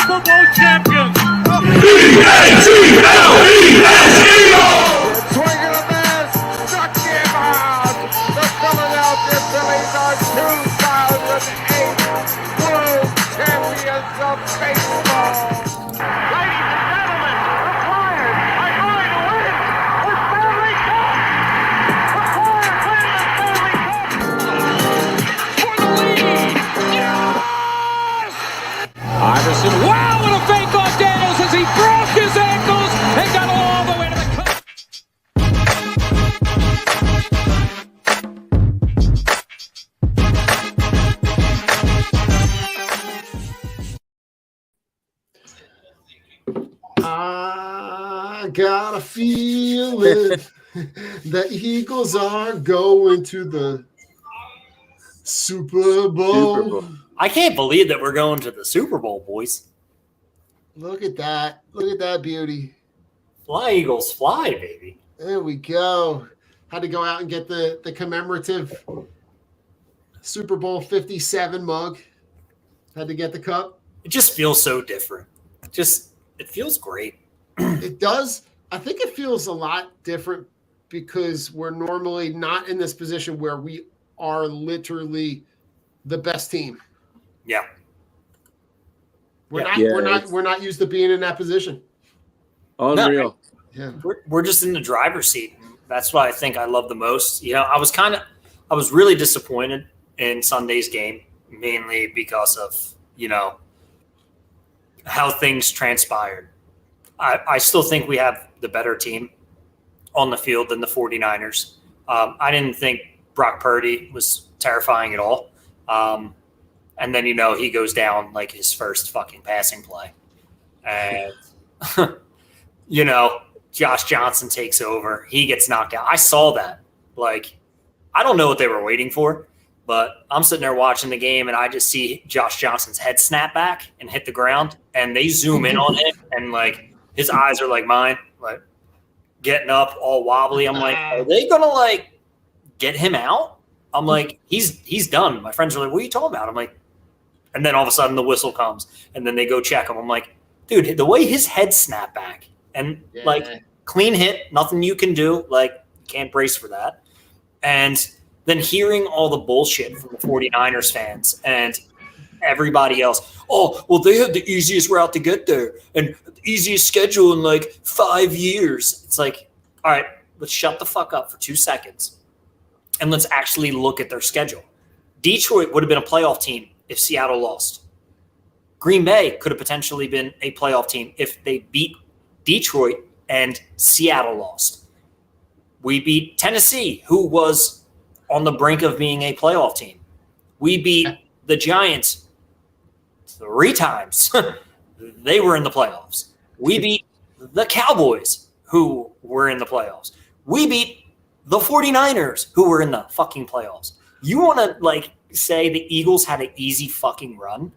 Super Bowl champions. Swing of the miss, struck him out. The Philadelphia Phillies are 2008 World Champions of Baseball. Ladies and gentlemen, the Flyers are going to win the Stanley Cup. The Flyers win the Stanley Cup for the lead. Yes! Iverson, wow, what a fake off Daniels as he broke his ankles and got all the way to the cup. I got a feeling the Eagles are going to the Super Bowl. I can't believe that we're going to the Super Bowl, boys. Look at that. Look at that beauty. Fly, Eagles, fly, baby. There we go. Had to go out and get the commemorative Super Bowl 57 mug. Had to get the cup. It just feels so different. It feels great. It does. I think it feels a lot different because we're normally not in this position where we are literally the best team. Yeah. We're not used to being in that position. Unreal. Yeah. We're just in the driver's seat. That's what I think I love the most. You know, I was really disappointed in Sunday's game, mainly because of, you know, how things transpired. I still think we have the better team on the field than the 49ers. I didn't think Brock Purdy was terrifying at all. And then, you know, he goes down like his first fucking passing play. And, you know, Josh Johnson takes over. He gets knocked out. I saw that. Like, I don't know what they were waiting for, but I'm sitting there watching the game, and I just see Josh Johnson's head snap back and hit the ground, and they zoom in on him, and, like, his eyes are like mine, like, getting up all wobbly. I'm like, are they going to, like, get him out? I'm like, he's done. My friends are like, what are you talking about? I'm like, and then all of a sudden the whistle comes, and then they go check him. I'm like, dude, the way his head snapped back and, like, clean hit, nothing you can do. Like, can't brace for that. And then hearing all the bullshit from the 49ers fans and everybody else. Oh, well, they had the easiest route to get there and the easiest schedule in, like, 5 years. It's like, all right, let's shut the fuck up for 2 seconds and let's actually look at their schedule. Detroit would have been a playoff team if Seattle lost. Green Bay could have potentially been a playoff team if they beat Detroit and Seattle lost. We beat Tennessee, who was on the brink of being a playoff team. We beat the Giants 3 times. They were in the playoffs. We beat the Cowboys, who were in the playoffs. We beat the 49ers, who were in the fucking playoffs. You want to, like, say the Eagles had an easy fucking run?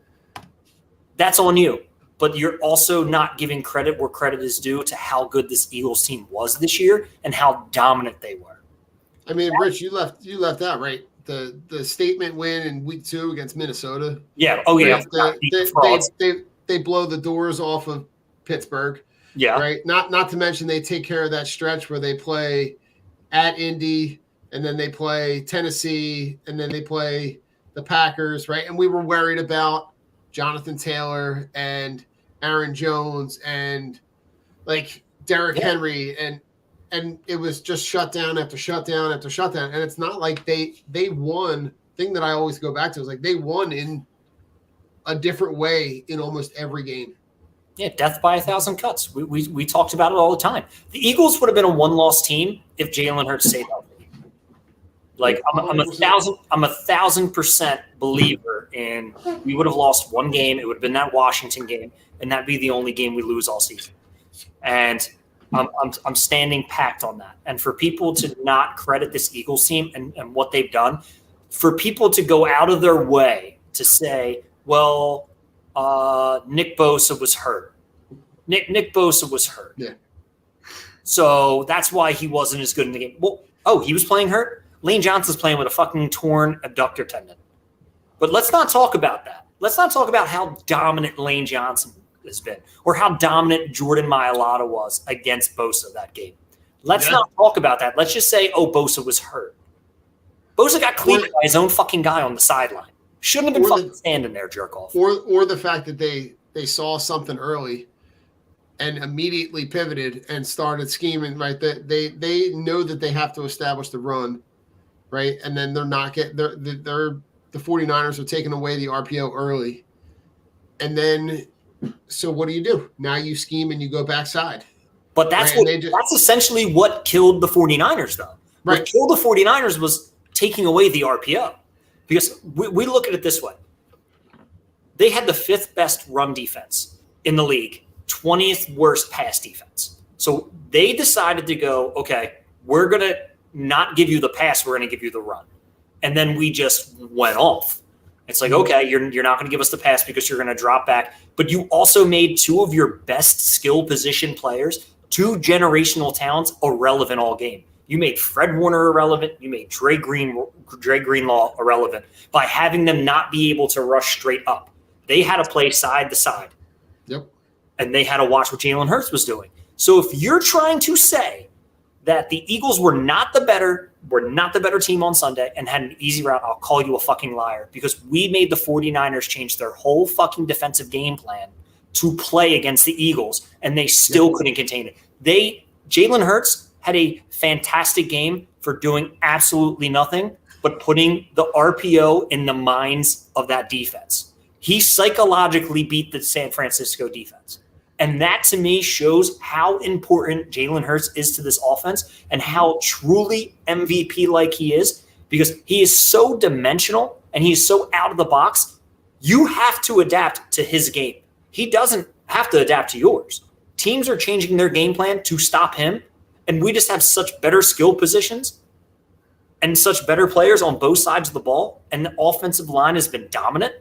That's on you. But you're also not giving credit where credit is due to how good this Eagles team was this year and how dominant they were. I mean, Rich, you left out, right? The statement win in week 2 against Minnesota. Yeah. Oh, yeah. They blow the doors off of Pittsburgh. Yeah. Right. Not to mention they take care of that stretch where they play at Indy and then they play Tennessee and then they play the Packers. Right. And we were worried about Jonathan Taylor and Aaron Jones and, like, Derrick Henry and it was just shutdown after shutdown after shutdown. And it's not like they won. Thing that I always go back to is, like, they won in a different way in almost every game. Yeah, death by 1,000 cuts. We talked about it all the time. The Eagles would have been a one-loss team if Jalen Hurts stayed healthy. Like, I'm 1,000% believer in we would have lost one game. It would have been that Washington game, and that'd be the only game we lose all season. And I'm standing packed on that. And for people to not credit this Eagles team and what they've done, for people to go out of their way to say, well, Nick Bosa was hurt. Nick Bosa was hurt. Yeah. So that's why he wasn't as good in the game. Well, he was playing hurt? Lane Johnson's playing with a fucking torn abductor tendon. But let's not talk about that. Let's not talk about how dominant Lane Johnson has been, or how dominant Jordan Mailata was against Bosa that game. Let's not talk about that. Let's just say, Bosa was hurt. Bosa got cleaned by his own fucking guy on the sideline. Shouldn't have been fucking standing there, jerk off. Or the fact that they saw something early and immediately pivoted and started scheming, right? That they know that they have to establish the run, right? And then they're not the 49ers are taking away the RPO early. And then so what do? Now you scheme and you go backside. But that's right? That's essentially what killed the 49ers, though. Right. What killed the 49ers was taking away the RPO. Because we look at it this way. They had the 5th best run defense in the league, 20th worst pass defense. So they decided to go, okay, we're going to not give you the pass, we're going to give you the run. And then we just went off. It's like, okay, you're not going to give us the pass because you're going to drop back. But you also made 2 of your best skill position players, 2 generational talents, irrelevant all game. You made Fred Warner irrelevant. You made Dre Greenlaw irrelevant by having them not be able to rush straight up. They had to play side to side. Yep. And they had to watch what Jalen Hurts was doing. So if you're trying to say that the Eagles were not the better team on Sunday and had an easy route, I'll call you a fucking liar, because we made the 49ers change their whole fucking defensive game plan to play against the Eagles, and they still couldn't contain it. Jalen Hurts had a fantastic game for doing absolutely nothing but putting the RPO in the minds of that defense. He psychologically beat the San Francisco defense. And that, to me, shows how important Jalen Hurts is to this offense and how truly MVP-like he is, because he is so dimensional and he's so out of the box. You have to adapt to his game. He doesn't have to adapt to yours. Teams are changing their game plan to stop him, and we just have such better skill positions and such better players on both sides of the ball, and the offensive line has been dominant,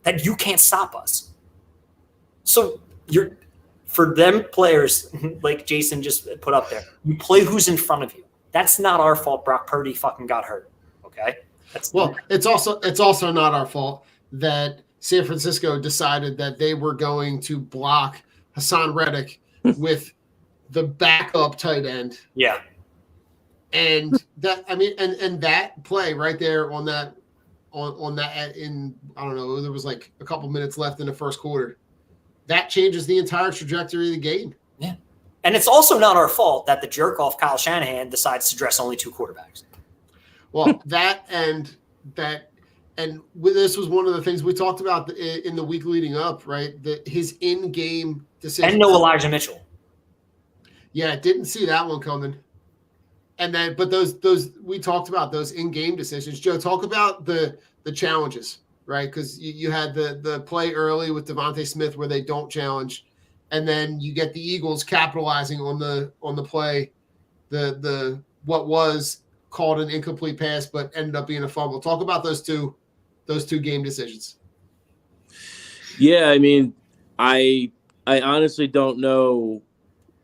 that you can't stop us. So for them players, like Jason just put up there, you play who's in front of you. That's not our fault Brock Purdy fucking got hurt, okay? It's also not our fault that San Francisco decided that they were going to block Hassan Reddick with the backup tight end. Yeah. And that, I mean, and that play right there on that in, I don't know, there was like a couple minutes left in the first quarter. That changes the entire trajectory of the game. Yeah. And it's also not our fault that the jerk off Kyle Shanahan decides to dress only 2 quarterbacks. Well, this was one of the things we talked about in the week leading up, right? His in-game decision. And no Elijah Mitchell. Yeah, didn't see that one coming. And then, but those we talked about those in-game decisions. Joe, talk about the challenges, right? Because you had the play early with Devontae Smith where they don't challenge, and then you get the Eagles capitalizing on the play, the what was called an incomplete pass but ended up being a fumble. Talk about those two game decisions. Yeah, I mean, I honestly don't know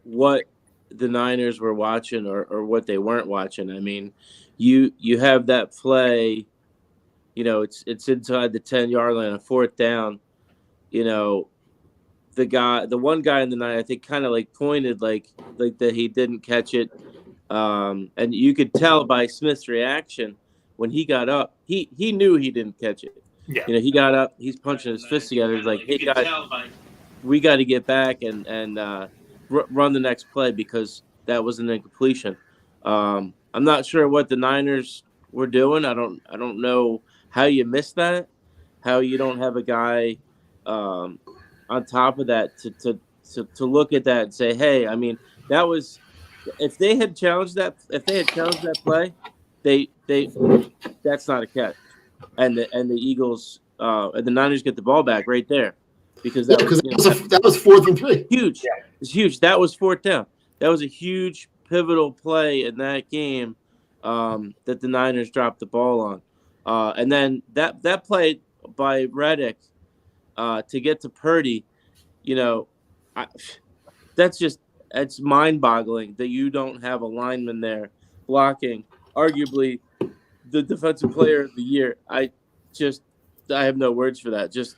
what the Niners were watching or what they weren't watching. I mean, you have that play, you know, it's inside the 10-yard line, a 4th down. You know, the one guy in the night, I think, kind of like pointed like that he didn't catch it. And you could tell by Smith's reaction when he got up, he knew he didn't catch it. Yeah. You know, he got up, he's punching his fist together. He's like, hey guys, we got to get back and run the next play because that was an incompletion. I'm not sure what the Niners were doing. I don't know how you missed that, how you don't have a guy on top of that to look at that and say, hey, I mean, that was if they had challenged that play, that's not a catch, and the Eagles and the Niners get the ball back right there. Because that was 4th and 3. Huge. Yeah. It's huge. That was 4th down. That was a huge pivotal play in that game that the Niners dropped the ball on. And then that play by Reddick to get to Purdy, you know, it's mind-boggling that you don't have a lineman there blocking arguably the defensive player of the year. I have no words for that. Just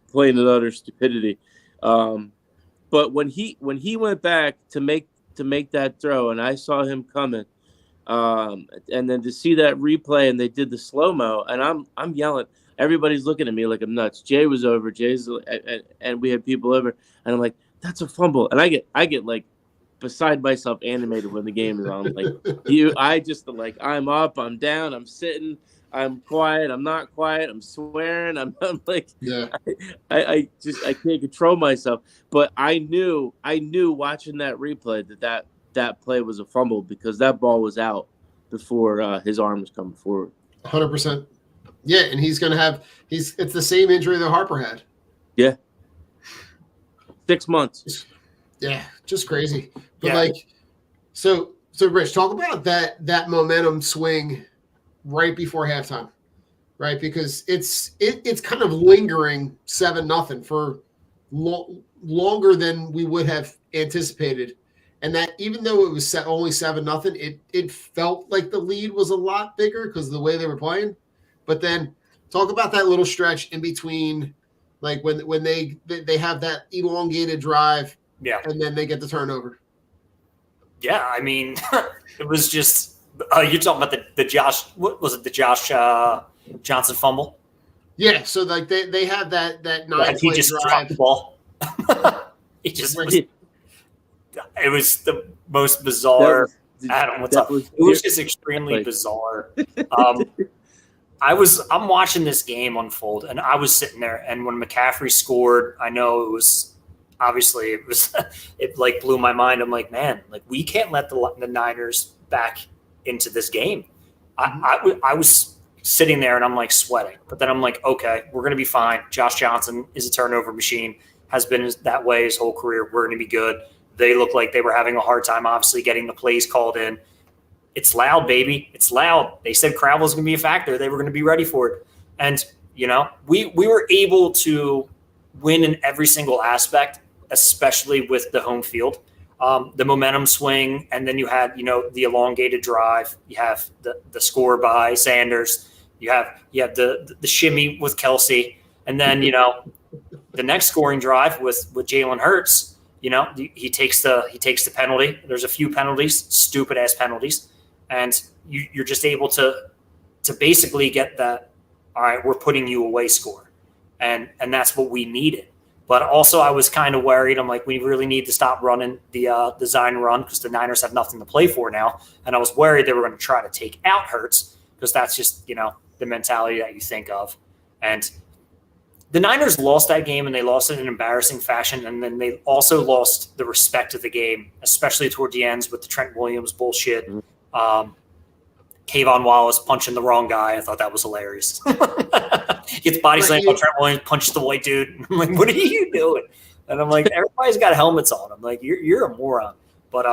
plain and utter stupidity. But when he went back to make that throw, and I saw him coming, and then to see that replay, and they did the slow mo, and I'm yelling. Everybody's looking at me like I'm nuts. Jay was over. And we had people over, and I'm like, "That's a fumble." And I get like beside myself, animated when the game is on. I'm like, I'm up, I'm down, I'm sitting, I'm quiet, I'm not quiet, I'm swearing, I'm like, Yeah. I can't control myself. But I knew watching that replay that play was a fumble because that ball was out before his arm was coming forward. 100%. Yeah, and he's going to have it's the same injury that Harper had. Yeah. 6 months. Yeah, just crazy. But so Rich, talk about that momentum swing right before halftime, right? Because it's kind of lingering 7-0 for longer than we would have anticipated, and that even though it was only 7-0, it felt like the lead was a lot bigger because of the way they were playing. But then talk about that little stretch in between, like when they have that elongated drive. Yeah. And then they get the turnover. Yeah, I mean, it was just you're talking about the Josh. What was it? The Josh Johnson fumble. Yeah. So like they have that 9-play he just drive. dropped the ball. He just it was the most bizarre. Adam, what's up? It was just extremely bizarre. I'm watching this game unfold, and I was sitting there, and when McCaffrey scored, I know it was. Obviously, it like blew my mind. I'm like, man, like we can't let the Niners back into this game. I was sitting there and I'm like sweating, but then I'm like, okay, we're going to be fine. Josh Johnson is a turnover machine, has been that way his whole career. We're going to be good. They look like they were having a hard time, obviously, getting the plays called in. It's loud, baby. It's loud. They said crowd was going to be a factor. They were going to be ready for it. And, we were able to win in every single aspect, especially with the home field, the momentum swing. And then you had, the elongated drive. You have the score by Sanders. You have the shimmy with Kelsey. And then, the next scoring drive with Jalen Hurts, he takes the penalty. There's a few penalties, stupid ass penalties. And you're just able to basically get that, all right, we're putting you away score. And that's what we needed. But also I was kind of worried. I'm like, we really need to stop running the Zion run because the Niners have nothing to play for now. And I was worried they were going to try to take out Hurts because that's just, the mentality that you think of. And the Niners lost that game, and they lost it in an embarrassing fashion. And then they also lost the respect of the game, especially toward the ends with the Trent Williams bullshit. Kayvon Wallace punching the wrong guy. I thought that was hilarious. Gets body slammed by Trent Williams, punches the white dude. I'm like, what are you doing? And I'm like, everybody's got helmets on. I'm like, you're a moron. But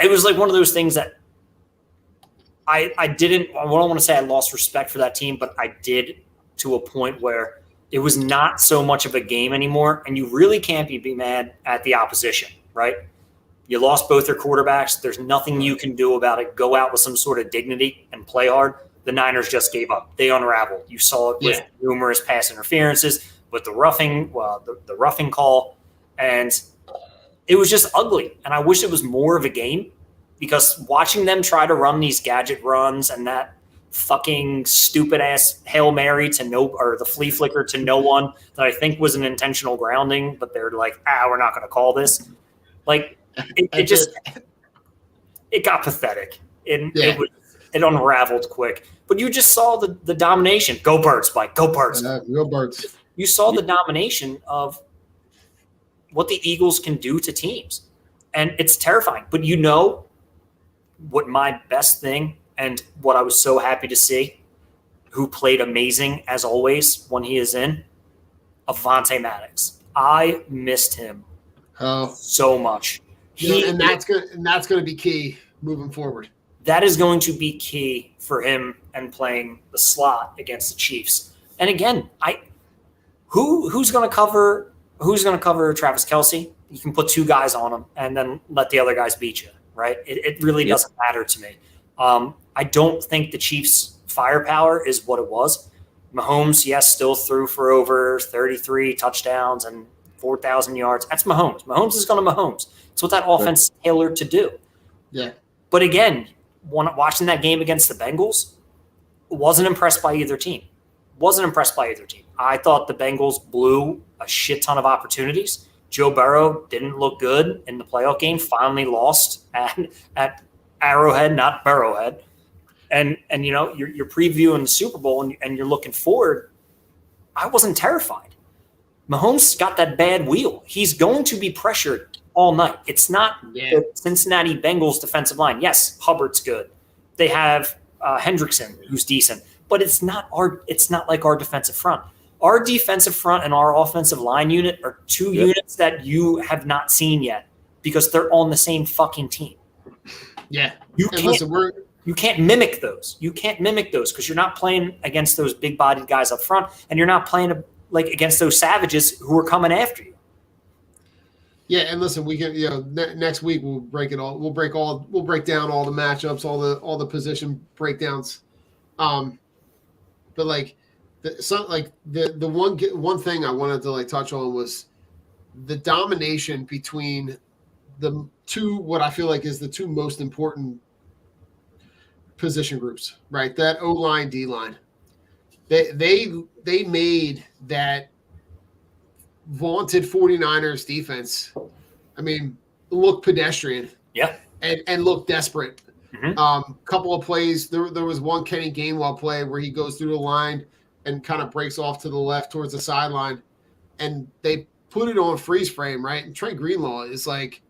it was like one of those things that I don't want to say I lost respect for that team, but I did to a point where it was not so much of a game anymore. And you really can't be mad at the opposition, right? You lost both their quarterbacks. There's nothing you can do about it. Go out with some sort of dignity and play hard. The Niners just gave up. They unraveled. You saw it with numerous pass interferences, with the roughing call, and it was just ugly. And I wish it was more of a game because watching them try to run these gadget runs and that fucking stupid ass Hail Mary or the flea flicker to no one that I think was an intentional grounding, but they're like, we're not going to call this. Like it got pathetic. It unraveled quick. But you just saw the domination. Go Birds, Mike. Go Birds. Go Birds. You saw the domination of what the Eagles can do to teams. And it's terrifying. But what my best thing and what I was so happy to see, who played amazing as always when he is in, Avonte Maddox. I missed him so much. And that's going to be key moving forward. That is going to be key for him and playing the slot against the Chiefs. And again, who's going to cover Travis Kelce? You can put two guys on him and then let the other guys beat you, right? It really doesn't matter to me. I don't think the Chiefs' firepower is what it was. Mahomes, yes, still threw for over 33 touchdowns and 4,000 yards. That's Mahomes. Mahomes is going to Mahomes. It's what that offense is tailored to do. Yeah. But again, watching that game against the Bengals, wasn't impressed by either team. I thought the Bengals blew a shit ton of opportunities. Joe Burrow didn't look good in the playoff game, finally lost at Arrowhead, not Burrowhead. And you know, you're previewing the Super Bowl and you're looking forward. I wasn't terrified. Mahomes got that bad wheel. He's going to be pressured all night. It's not the Cincinnati Bengals defensive line. Yes, Hubbard's good. They have Hendrickson, who's decent, but it's not like our defensive front. Our defensive front and our offensive line unit are two units that you have not seen yet because they're on the same fucking team. Yeah. You can't mimic those. You can't mimic those because you're not playing against those big-bodied guys up front, and you're not playing like against those savages who are coming after you. Yeah, and listen, we can next week we'll break it all. We'll break down all the matchups, all the position breakdowns. But like the one thing I wanted to like touch on was the domination between the two, what I feel like is the two most important position groups, right? That O-line, D-line. They made that vaunted 49ers defense, I mean, look pedestrian. Yeah. And look desperate. Mm-hmm. Couple of plays. There was one Kenny Gainwell play where he goes through the line and kind of breaks off to the left towards the sideline. And they put it on freeze frame, right? And Trey Greenlaw is like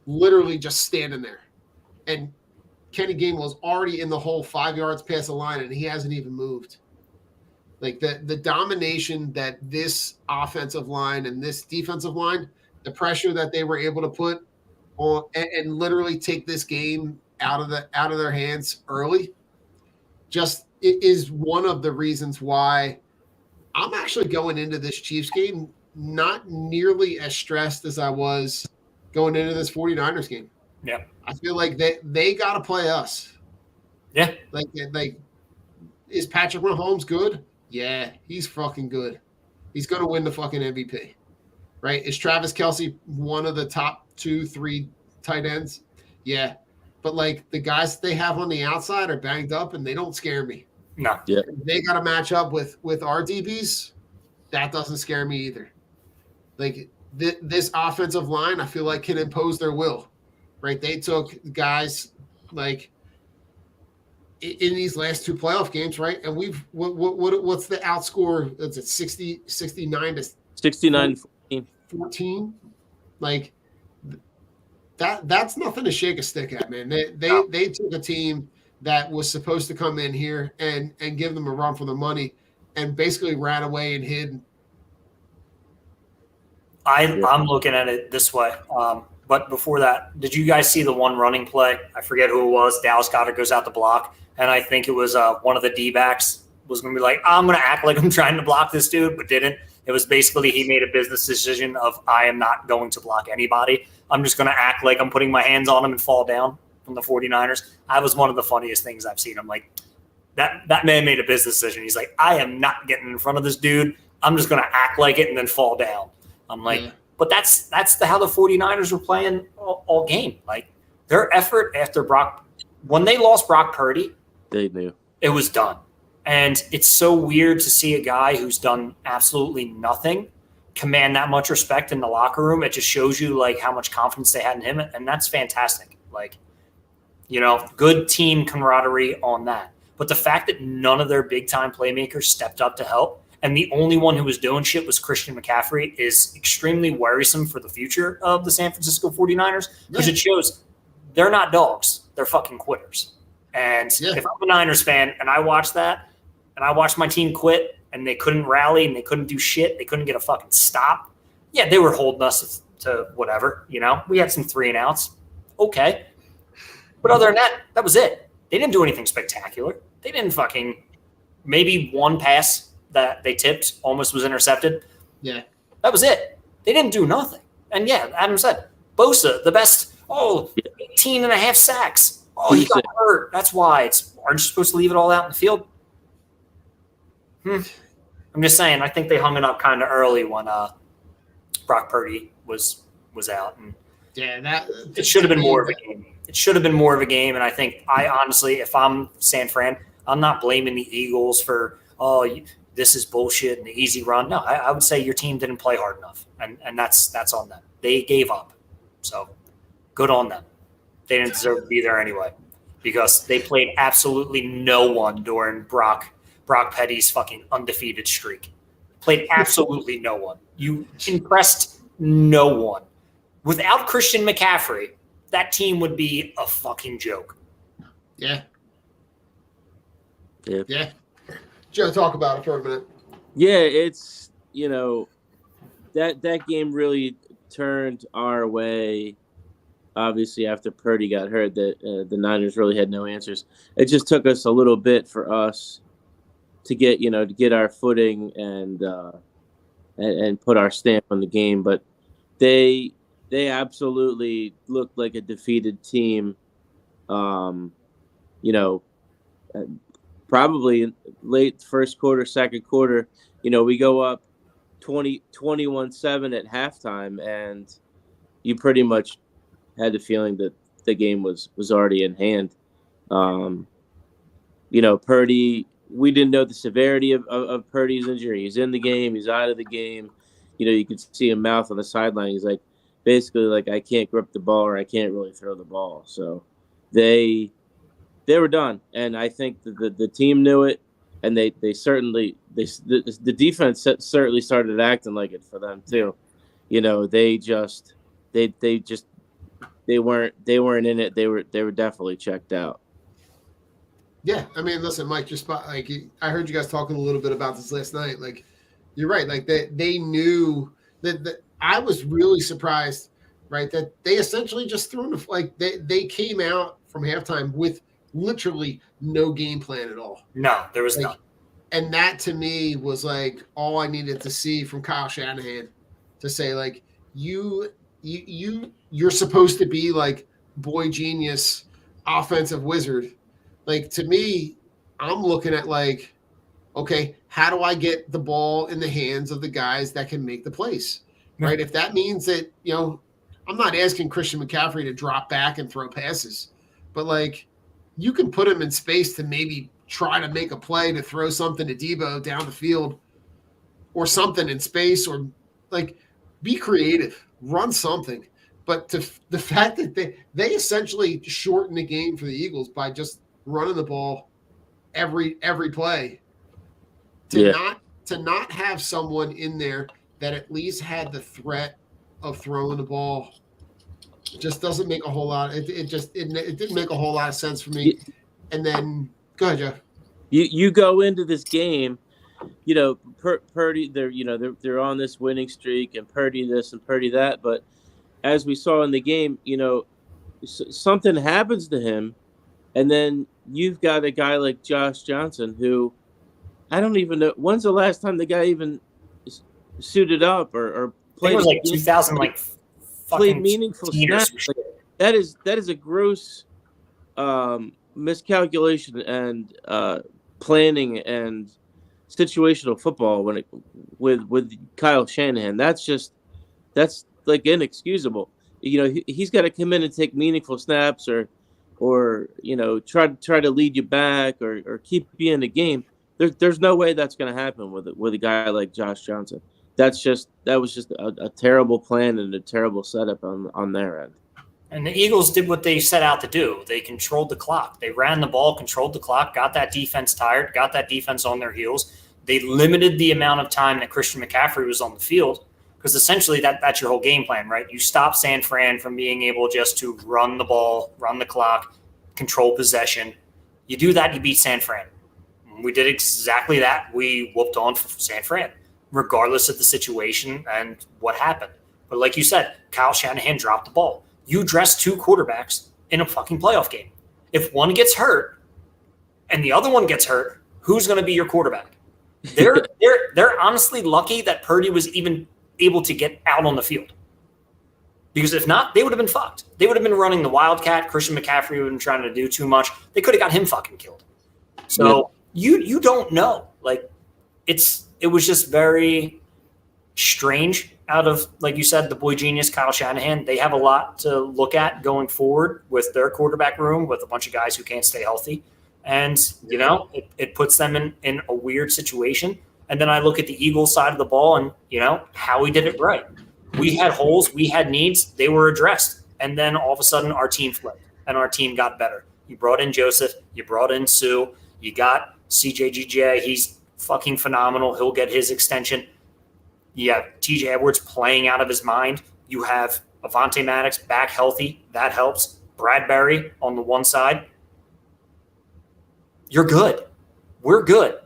literally just standing there. And Kenny Gainwell's already in the hole 5 yards past the line, and he hasn't even moved. Like the domination that this offensive line and this defensive line, the pressure that they were able to put on and literally take this game out of their hands early, just it is one of the reasons why I'm actually going into this Chiefs game not nearly as stressed as I was going into this 49ers game. Yeah. I feel like they got to play us. Yeah. Like, is Patrick Mahomes good? Yeah, he's fucking good. He's going to win the fucking MVP, right? Is Travis Kelce one of the top 2-3 tight ends? Yeah. But, like, the guys that they have on the outside are banged up, and they don't scare me. No. Yeah. They got to match up with our DBs. That doesn't scare me either. Like, this offensive line, I feel like, can impose their will, right? They took guys, like, in these last two playoff games, right? And what's the outscore? Is it 69 to 14? Like that's nothing to shake a stick at, man. They took a team that was supposed to come in here and give them a run for the money and basically ran away and hid. I'm looking at it this way. But before that, did you guys see the one running play? I forget who it was. Dallas Goedert goes out to block. And I think it was one of the D-backs was going to be like, I'm going to act like I'm trying to block this dude, but didn't. It was basically he made a business decision of I am not going to block anybody. I'm just going to act like I'm putting my hands on him and fall down from the 49ers. That was one of the funniest things I've seen. I'm like, that man made a business decision. He's like, I am not getting in front of this dude. I'm just going to act like it and then fall down. I'm like, But that's how the 49ers were playing all game. Like their effort after when they lost Brock Purdy, they knew it was done. And it's so weird to see a guy who's done absolutely nothing command that much respect in the locker room. It just shows you like how much confidence they had in him. And that's fantastic. Like, good team camaraderie on that. But the fact that none of their big time playmakers stepped up to help, and the only one who was doing shit was Christian McCaffrey, is extremely worrisome for the future of the San Francisco 49ers because it shows they're not dogs. They're fucking quitters. And if I'm a Niners fan and I watch that and I watch my team quit and they couldn't rally and they couldn't do shit, they couldn't get a fucking stop. Yeah, they were holding us to whatever, We had some 3-and-outs. Okay. But other than that, that was it. They didn't do anything spectacular. They didn't fucking – maybe one pass that they tipped almost was intercepted. Yeah. That was it. They didn't do nothing. And, yeah, Adam said, Bosa, the best, 18 and a half sacks. Oh, he got hurt. That's why. Aren't you supposed to leave it all out in the field? I'm just saying, I think they hung it up kind of early when Brock Purdy was out, and Yeah, it should have been more of a game. It should have been more of a game, and I think I honestly, if I'm San Fran, I'm not blaming the Eagles for this is bullshit and the easy run. No, I would say your team didn't play hard enough, and that's on them. They gave up, so good on them. They didn't deserve to be there anyway because they played absolutely no one during Brock Petty's fucking undefeated streak. Played absolutely no one. You impressed no one. Without Christian McCaffrey, that team would be a fucking joke. Yeah. Yeah. Yeah. Joe, talk about it for a minute. Yeah, it's, that game really turned our way. Obviously, after Purdy got hurt, the Niners really had no answers. It just took us a little bit for us to get our footing and put our stamp on the game. But they absolutely looked like a defeated team. Probably late first quarter, second quarter, we go up 21-7 at halftime, and you pretty much had the feeling that the game was already in hand. Purdy, we didn't know the severity of Purdy's injury. He's in the game. He's out of the game. You could see him mouth on the sideline. He's like, basically like, I can't grip the ball or I can't really throw the ball. So they were done. And I think the team knew it. And the defense certainly started acting like it for them too. They weren't in it. They were definitely checked out. Yeah, I mean, listen, Mike, I heard you guys talking a little bit about this last night. Like, you're right. Like they knew that I was really surprised, right? That they essentially just threw they came out from halftime with literally no game plan at all. No, there was none. And that to me was like all I needed to see from Kyle Shanahan to say, like, you're supposed to be like boy genius, offensive wizard. Like, to me, I'm looking at like, okay, how do I get the ball in the hands of the guys that can make the plays, right? If that means that, I'm not asking Christian McCaffrey to drop back and throw passes, but like you can put him in space to maybe try to make a play to throw something to Debo down the field or something in space, or like be creative, run something. But the fact that they essentially shortened the game for the Eagles by just running the ball every play to not have someone in there that at least had the threat of throwing the ball just doesn't make a whole lot. It didn't make a whole lot of sense for me. And then go ahead, Jeff. You go into this game, Purdy, they're on this winning streak, and Purdy this and Purdy that. But as we saw in the game, something happens to him, and then you've got a guy like Josh Johnson who I don't even know when's the last time the guy even suited up or played. It was like 2000, played meaningful snaps. Like, that is a gross miscalculation and planning and situational football with Kyle Shanahan. That's like inexcusable. He's got to come in and take meaningful snaps or try to lead you back or keep you in the game. There's no way that's going to happen with a guy like Josh Johnson. That was just a terrible plan and a terrible setup on their end. And the Eagles did what they set out to do. They controlled the clock. They ran the ball, controlled the clock, got that defense tired, got that defense on their heels. They limited the amount of time that Christian McCaffrey was on the field because essentially that's your whole game plan, right? You stop San Fran from being able just to run the ball, run the clock, control possession. You do that, you beat San Fran. We did exactly that. We whooped on for San Fran, regardless of the situation and what happened. But like you said, Kyle Shanahan dropped the ball. You dress two quarterbacks in a fucking playoff game. If one gets hurt and the other one gets hurt, who's going to be your quarterback? They're honestly lucky that Purdy was even able to get out on the field. Because if not, they would have been fucked. They would have been running the Wildcat. Christian McCaffrey would have been trying to do too much. They could have got him fucking killed. So you don't know. Like it was just very strange out of, like you said, the boy genius, Kyle Shanahan. They have a lot to look at going forward with their quarterback room with a bunch of guys who can't stay healthy. And, it puts them in a weird situation. And then I look at the Eagles side of the ball and, Howie did it right. We had holes, we had needs, they were addressed. And then all of a sudden our team flipped and our team got better. You brought in Joseph, you brought in Sue, you got CJGJ. He's fucking phenomenal. He'll get his extension. You have TJ Edwards playing out of his mind. You have Avonte Maddox back healthy. That helps. Bradbury on the one side. You're good. We're good.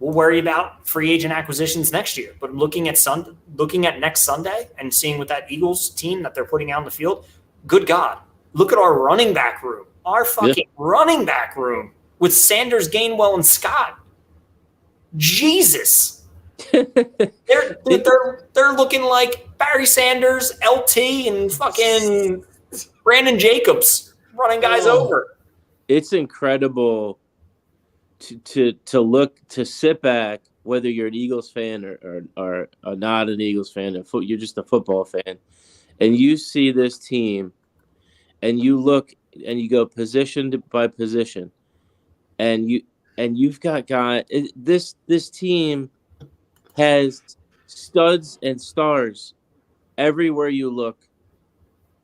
We'll worry about free agent acquisitions next year. But looking at next Sunday and seeing what that Eagles team that they're putting out on the field, good God, look at our running back room. Our fucking running back room with Sanders, Gainwell, and Scott. Jesus. They're looking like Barry Sanders, LT, and fucking Brandon Jacobs running guys over. It's incredible to sit back, whether you're an Eagles fan or not an Eagles fan, you're just a football fan, and you see this team, and you look and you go position by position, and you've got guys. This team has studs and stars everywhere you look,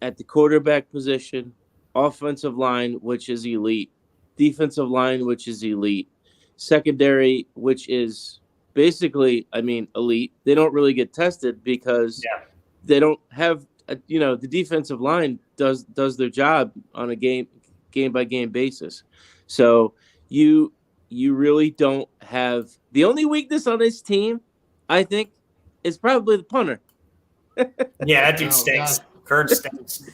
at the quarterback position, offensive line, which is elite, defensive line, which is elite, secondary, which is basically, elite. They don't really get tested because they don't have, the defensive line does their job on a game by game basis. So you really don't have, the only weakness on this team, I think, is probably the punter. Yeah, that dude stinks. Kern stinks.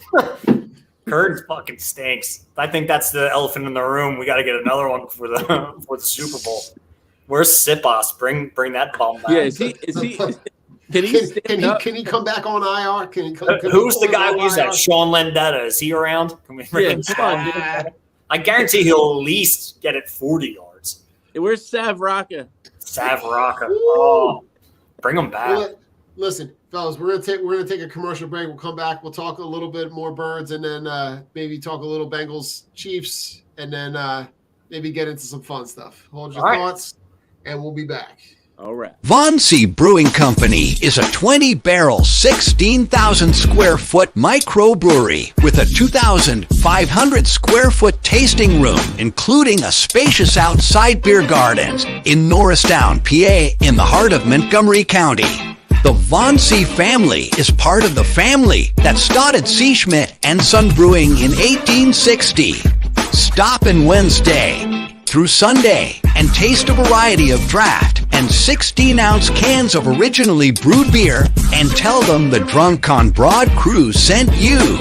Kern fucking stinks. I think that's the elephant in the room. We got to get another one for the Super Bowl. Where's Sipas? Bring that bum back. Yeah, is he? Can he come back on IR? Who's the guy we used that? Sean Landetta. Is he around? Can we bring him back? I guarantee he'll at least get it 40 yards. Where's Sav Rocca? Oh, bring him back. Well, listen, fellas, we're gonna take a commercial break. We'll come back. We'll talk a little bit more Birds, and then maybe talk a little Bengals Chiefs, and then maybe get into some fun stuff. Hold your thoughts, and we'll be back. All right. Von C. Brewing Company is a 20-barrel, 16,000-square-foot microbrewery with a 2,500-square-foot tasting room, including a spacious outside beer garden in Norristown, PA, in the heart of Montgomery County. The Von C. family is part of the family that started C. Schmidt and Son Brewing in 1860. Stop in Wednesday through Sunday and taste a variety of draft and 16-ounce cans of originally brewed beer and tell them the Drunk on Broad crew sent you.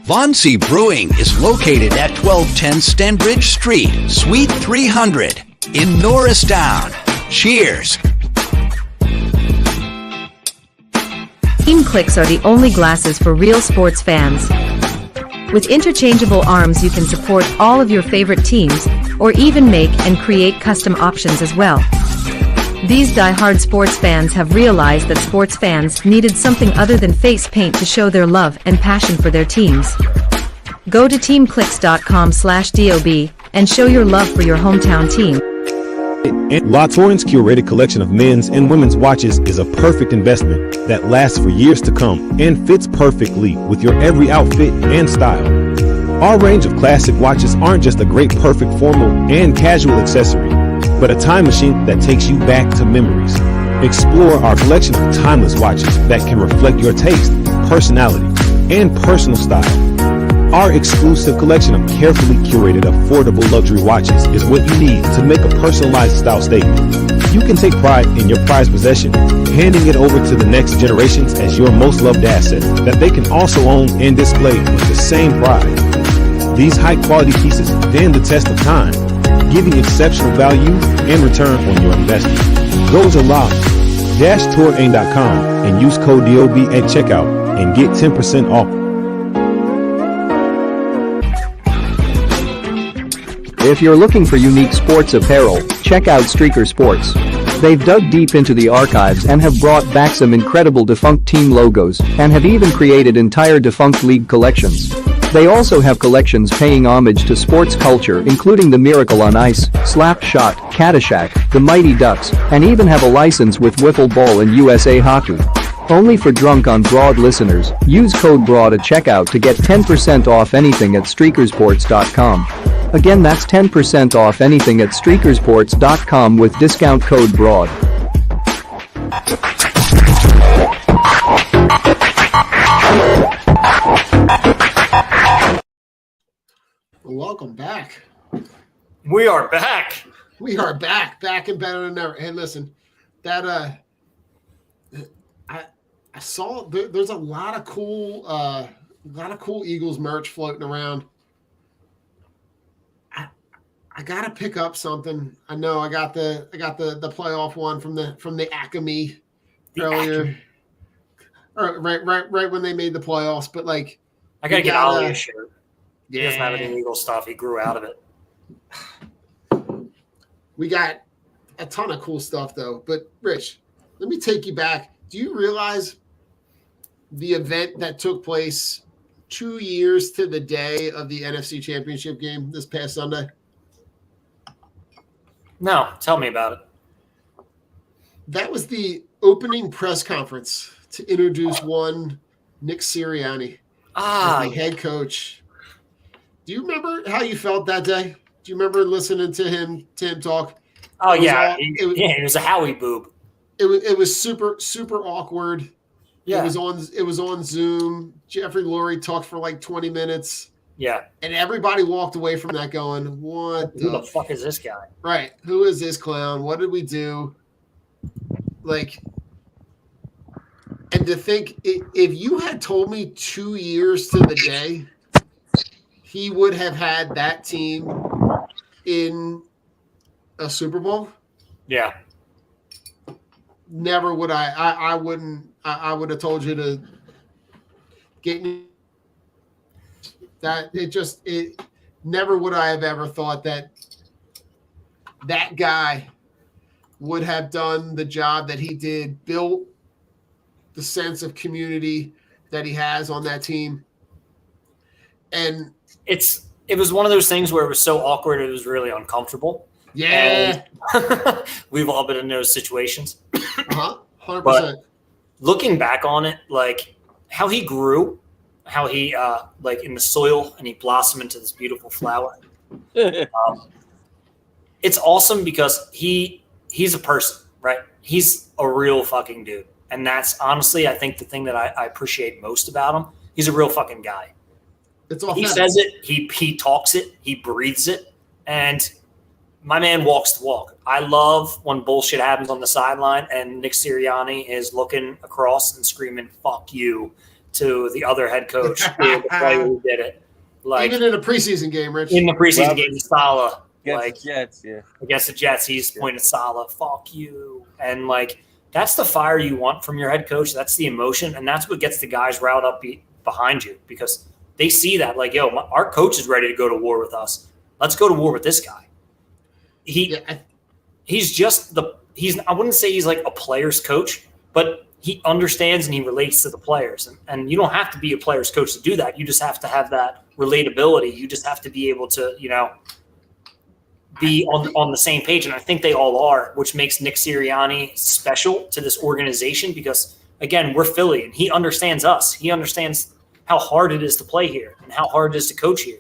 Von C. Brewing is located at 1210 Stanbridge Street, Suite 300 in Norristown. Cheers. Team Clicks are the only glasses for real sports fans. With interchangeable arms, you can support all of your favorite teams, or even make and create custom options as well. These die-hard sports fans have realized that sports fans needed something other than face paint to show their love and passion for their teams. Go to teamclicks.com/DOB and show your love for your hometown team. La Torrent's curated collection of men's and women's watches is a perfect investment that lasts for years to come and fits perfectly with your every outfit and style. Our range of classic watches aren't just a great perfect formal and casual accessory, but a time machine that takes you back to memories. Explore our collection of timeless watches that can reflect your taste, personality, and personal style. Our exclusive collection of carefully curated, affordable luxury watches is what you need to make a personalized style statement. You can take pride in your prized possession, handing it over to the next generations as your most loved asset that they can also own and display with the same pride. These high-quality pieces stand the test of time, giving exceptional value and return on your investment. Go to la-touraine.com and use code DOB at checkout and get 10% off. If you're looking for unique sports apparel, check out Streaker Sports. They've dug deep into the archives and have brought back some incredible defunct team logos and have even created entire defunct league collections. They also have collections paying homage to sports culture, including the Miracle on Ice, Slap Shot, Caddyshack, the Mighty Ducks, and even have a license with Wiffle Ball and USA Hockey. Only for Drunk on Broad listeners, use code BROAD at checkout to get 10% off anything at streakersports.com. Again, that's 10% off anything at streakersports.com with discount code BROAD. Welcome back. We are back. We are back and better than ever. Hey, listen, that I saw there's a lot of cool Eagles merch floating around. I gotta pick up something. I know I got the playoff one from the Acme earlier, or right when they made the playoffs. But like, I gotta get Ollie a shirt. Yeah. He doesn't have any Eagle stuff. He grew out of it. We got a ton of cool stuff though. But Rich, let me take you back. Do you realize the event that took place 2 years to the day of the NFC Championship game this past Sunday? No, tell me about it. That was the opening press conference to introduce one Nick Sirianni as the head coach. Do you remember how you felt that day? Do you remember listening to him talk? Oh, yeah. He was a Howie boob. It was super, super awkward. Yeah. It was on Zoom. Jeffrey Lurie talked for like 20 minutes. Yeah. And everybody walked away from that going, what Who the fuck is this guy? Right. Who is this clown? What did we do? Like, and to think, if you had told me 2 years to the day, he would have had that team in a Super Bowl. Yeah. Never would I wouldn't. I would have told you to get that. It never would I have ever thought that guy would have done the job that he did, built the sense of community that he has on that team. And it was one of those things where it was so awkward it was really uncomfortable. Yeah. And we've all been in those situations. 100%. But looking back on it, like how he grew, how he like in the soil and he blossomed into this beautiful flower. It's awesome because he's a person, right? He's a real fucking dude. And that's honestly, I think the thing that I appreciate most about him. He's a real fucking guy. He says it, he talks it, he breathes it, and my man walks the walk. I love when bullshit happens on the sideline and Nick Sirianni is looking across and screaming, fuck you, to the other head coach, the player who did it. Like, even in a preseason game, Rich. In the preseason game, Salah. Against the Jets, yeah. Against the Jets, he's pointing at Salah, fuck you. And, like, that's the fire you want from your head coach. That's the emotion, and that's what gets the guys riled up behind you because they see that, like, yo, our coach is ready to go to war with us. Let's go to war with this guy. He's just I wouldn't say he's like a player's coach, but he understands and he relates to the players. And you don't have to be a player's coach to do that. You just have to have that relatability. You just have to be able to, be on the same page. And I think they all are, which makes Nick Sirianni special to this organization because, again, we're Philly and he understands us. He understands how hard it is to play here and how hard it is to coach here.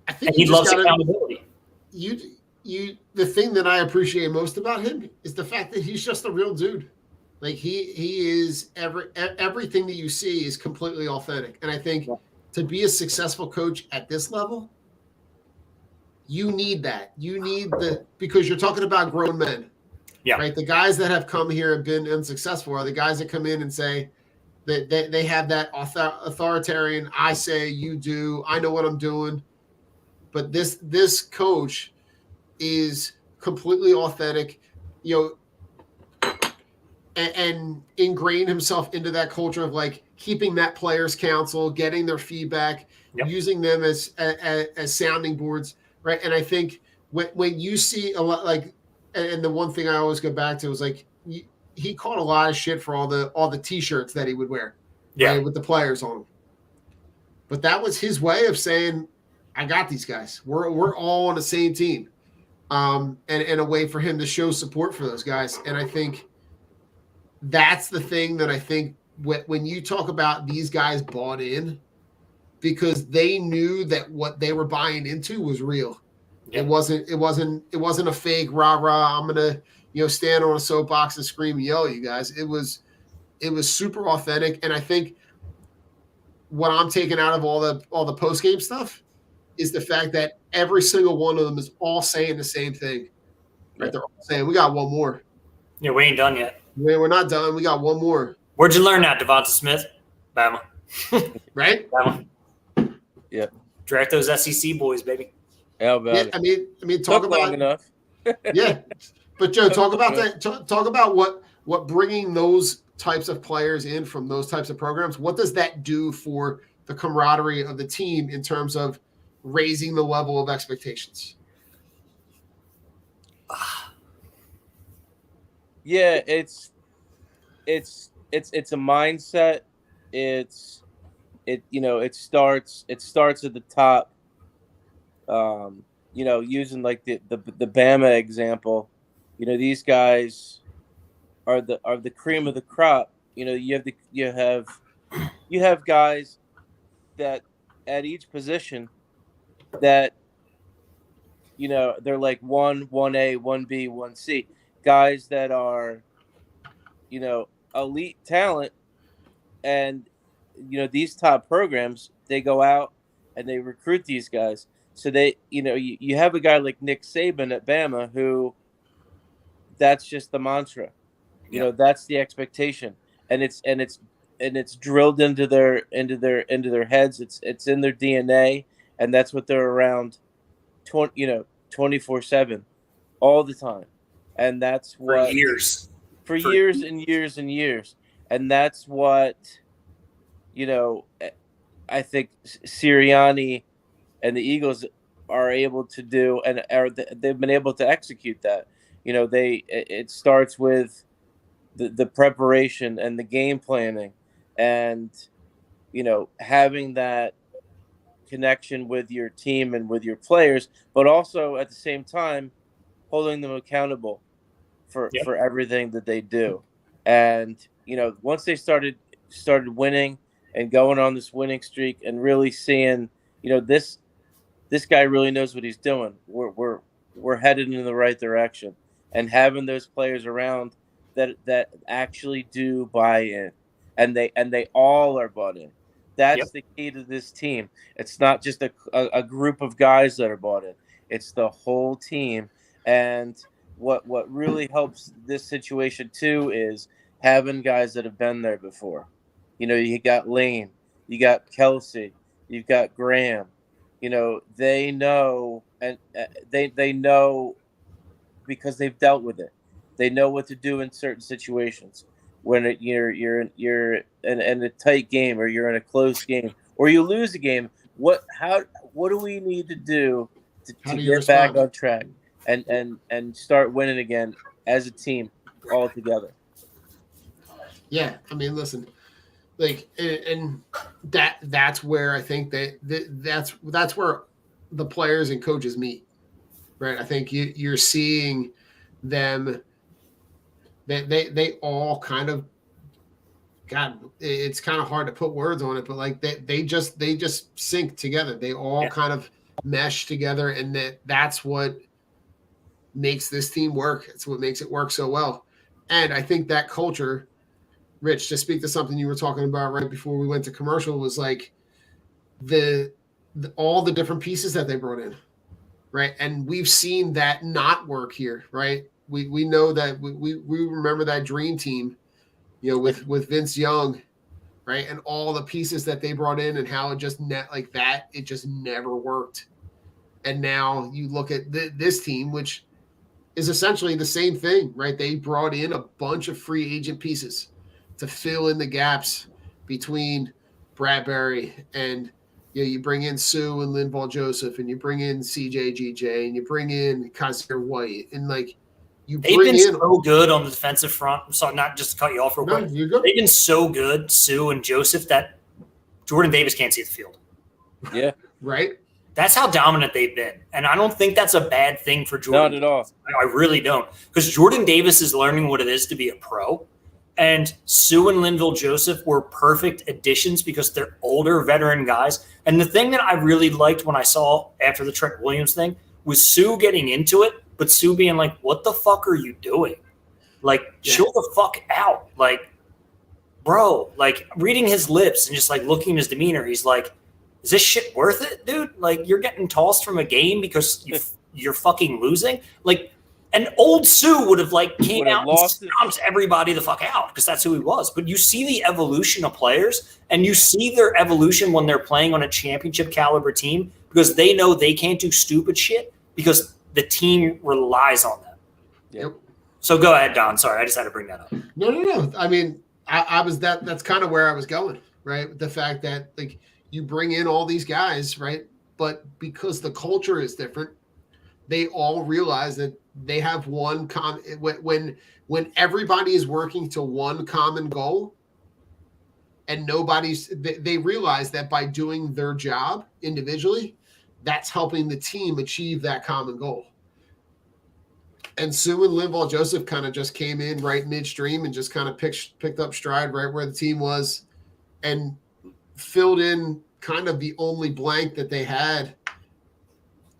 And he loves accountability. The thing that I appreciate most about him is the fact that he's just a real dude. Like he is everything that you see is completely authentic. And I think to be a successful coach at this level, you need that. You need because you're talking about grown men. Yeah. Right. The guys that have come here and been unsuccessful are the guys that come in and say that they have that authoritarian, I say, you do, I know what I'm doing. But this coach is completely authentic, and ingrain himself into that culture of like keeping that players council, getting their feedback, using them as sounding boards, right? And I think when you see a lot, like and the one thing I always go back to was like he caught a lot of shit for all the T-shirts that he would wear, right, with the players on them. But that was his way of saying, "I got these guys. We're all on the same team," and a way for him to show support for those guys. And I think that's the thing that I think when you talk about these guys bought in because they knew that what they were buying into was real. Yep. It wasn't a fake rah-rah. I'm gonna stand on a soapbox and scream and yell at you guys. It was super authentic, and I think what I'm taking out of all the post game stuff is the fact that every single one of them is all saying the same thing. Right? They're all saying we got one more. Yeah, we ain't done yet. We're not done. We got one more. Where'd you learn that, Devonta Smith? Bama. Right? Bama. Yeah. Draft those SEC boys, baby. How about it? I mean, talk about long enough. Yeah, but Joe, talk about that. Talk about what bringing those types of players in from those types of programs. What does that do for the camaraderie of the team in terms of raising the level of expectations? Yeah, it's a mindset. It starts at the top. Using like the Bama example, these guys are the cream of the crop. You have guys that at each position that they're like 1A, 1B, 1C guys that are elite talent, and these top programs, they go out and they recruit these guys. So they, you have a guy like Nick Saban at Bama who that's just the mantra. That's the expectation. And it's drilled into their heads. It's in their DNA, and that's what they're around 24/7 all the time. And that's what for years and years and years. And that's what I think Sirianni and the Eagles are able to do, and they've been able to execute that. It starts with the preparation and the game planning, and having that connection with your team and with your players, but also at the same time holding them accountable for everything that they do. And once they started winning and going on this winning streak and really seeing this guy really knows what he's doing, we're headed in the right direction, and having those players around that actually do buy in, and they all are bought in. That's the key to this team. It's not just a group of guys that are bought in. It's the whole team. And what really helps this situation too is having guys that have been there before. You got Lane, you got Kelsey, you've got Graham. They know, and they know because they've dealt with it. They know what to do in certain situations. When you're in a tight game, or you're in a close game, or you lose a game, what do we need to do to get back on track and start winning again as a team all together? Yeah, I mean, listen, like, and that's where I think that's where the players and coaches meet, right? I think you're seeing them. They all kind of, God, it's kind of hard to put words on it, but like they just sync together. They all kind of mesh together, and that's what makes this team work. It's what makes it work so well. And I think that culture, Rich, to speak to something you were talking about right before we went to commercial, was like all the different pieces that they brought in, right? And we've seen that not work here, right? We know that we remember that dream team, with Vince Young, right? And all the pieces that they brought in, and how it just it just never worked. And now you look at this team, which is essentially the same thing, right? They brought in a bunch of free agent pieces to fill in the gaps between Bradbury and you bring in Sue and Linval Joseph, and you bring in CJ GJ, and you bring in Kaiser White, and like You They've bring been in so good on the defensive front. I'm sorry, not just to cut you off real quick. you're good. They've been so good, Sue and Joseph, that Jordan Davis can't see the field. Yeah. Right. That's how dominant they've been. And I don't think that's a bad thing for Jordan. Not at all. I really don't. Because Jordan Davis is learning what it is to be a pro. And Sue and Linville Joseph were perfect additions because they're older, veteran guys. And the thing that I really liked when I saw after the Trent Williams thing was Sue getting into it, but Sue being like, what the fuck are you doing? Like, chill the fuck out. Like, bro, like reading his lips and just like looking at his demeanor, he's like, is this shit worth it, dude? Like, you're getting tossed from a game because you're fucking losing? Like, and old Sue would have like came out and stomped everybody the fuck out because that's who he was. But you see the evolution of players, and you see their evolution when they're playing on a championship caliber team because they know they can't do stupid shit because the team relies on them. Yep. So go ahead, Don. Sorry, I just had to bring that up. No. I mean, I was that's kind of where I was going, right? The fact that like you bring in all these guys, right? But because the culture is different, they all realize that they have one when everybody is working to one common goal and they realize that by doing their job individually, that's helping the team achieve that common goal. And Sue and Linval Joseph kind of just came in right midstream and just kind of picked up stride right where the team was and filled in kind of the only blank that they had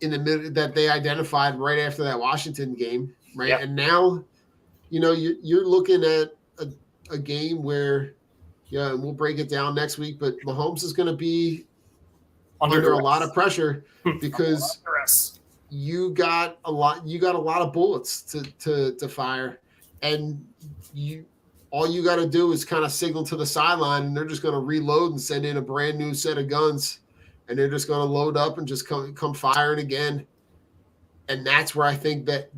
in the middle that they identified right after that Washington game, right? Yep. And now, you're looking at a game where, and we'll break it down next week, but Mahomes is going to be under a lot of pressure because you got a lot of bullets to fire, and all you got to do is kind of signal to the sideline, and they're just going to reload and send in a brand new set of guns, and they're just going to load up and just come firing again. And that's where I think this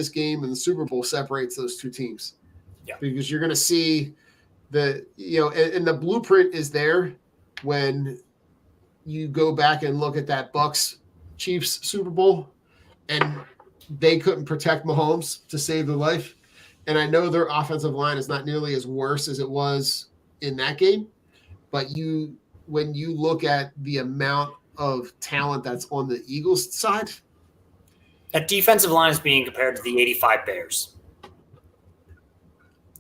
game and the Super Bowl separates those two teams. Yeah. Because you're going to see and the blueprint is there when you go back and look at that Bucs Chiefs Super Bowl, and they couldn't protect Mahomes to save their life. And I know their offensive line is not nearly as worse as it was in that game, but when you look at the amount of talent that's on the Eagles side, that defensive line is being compared to the '85 Bears.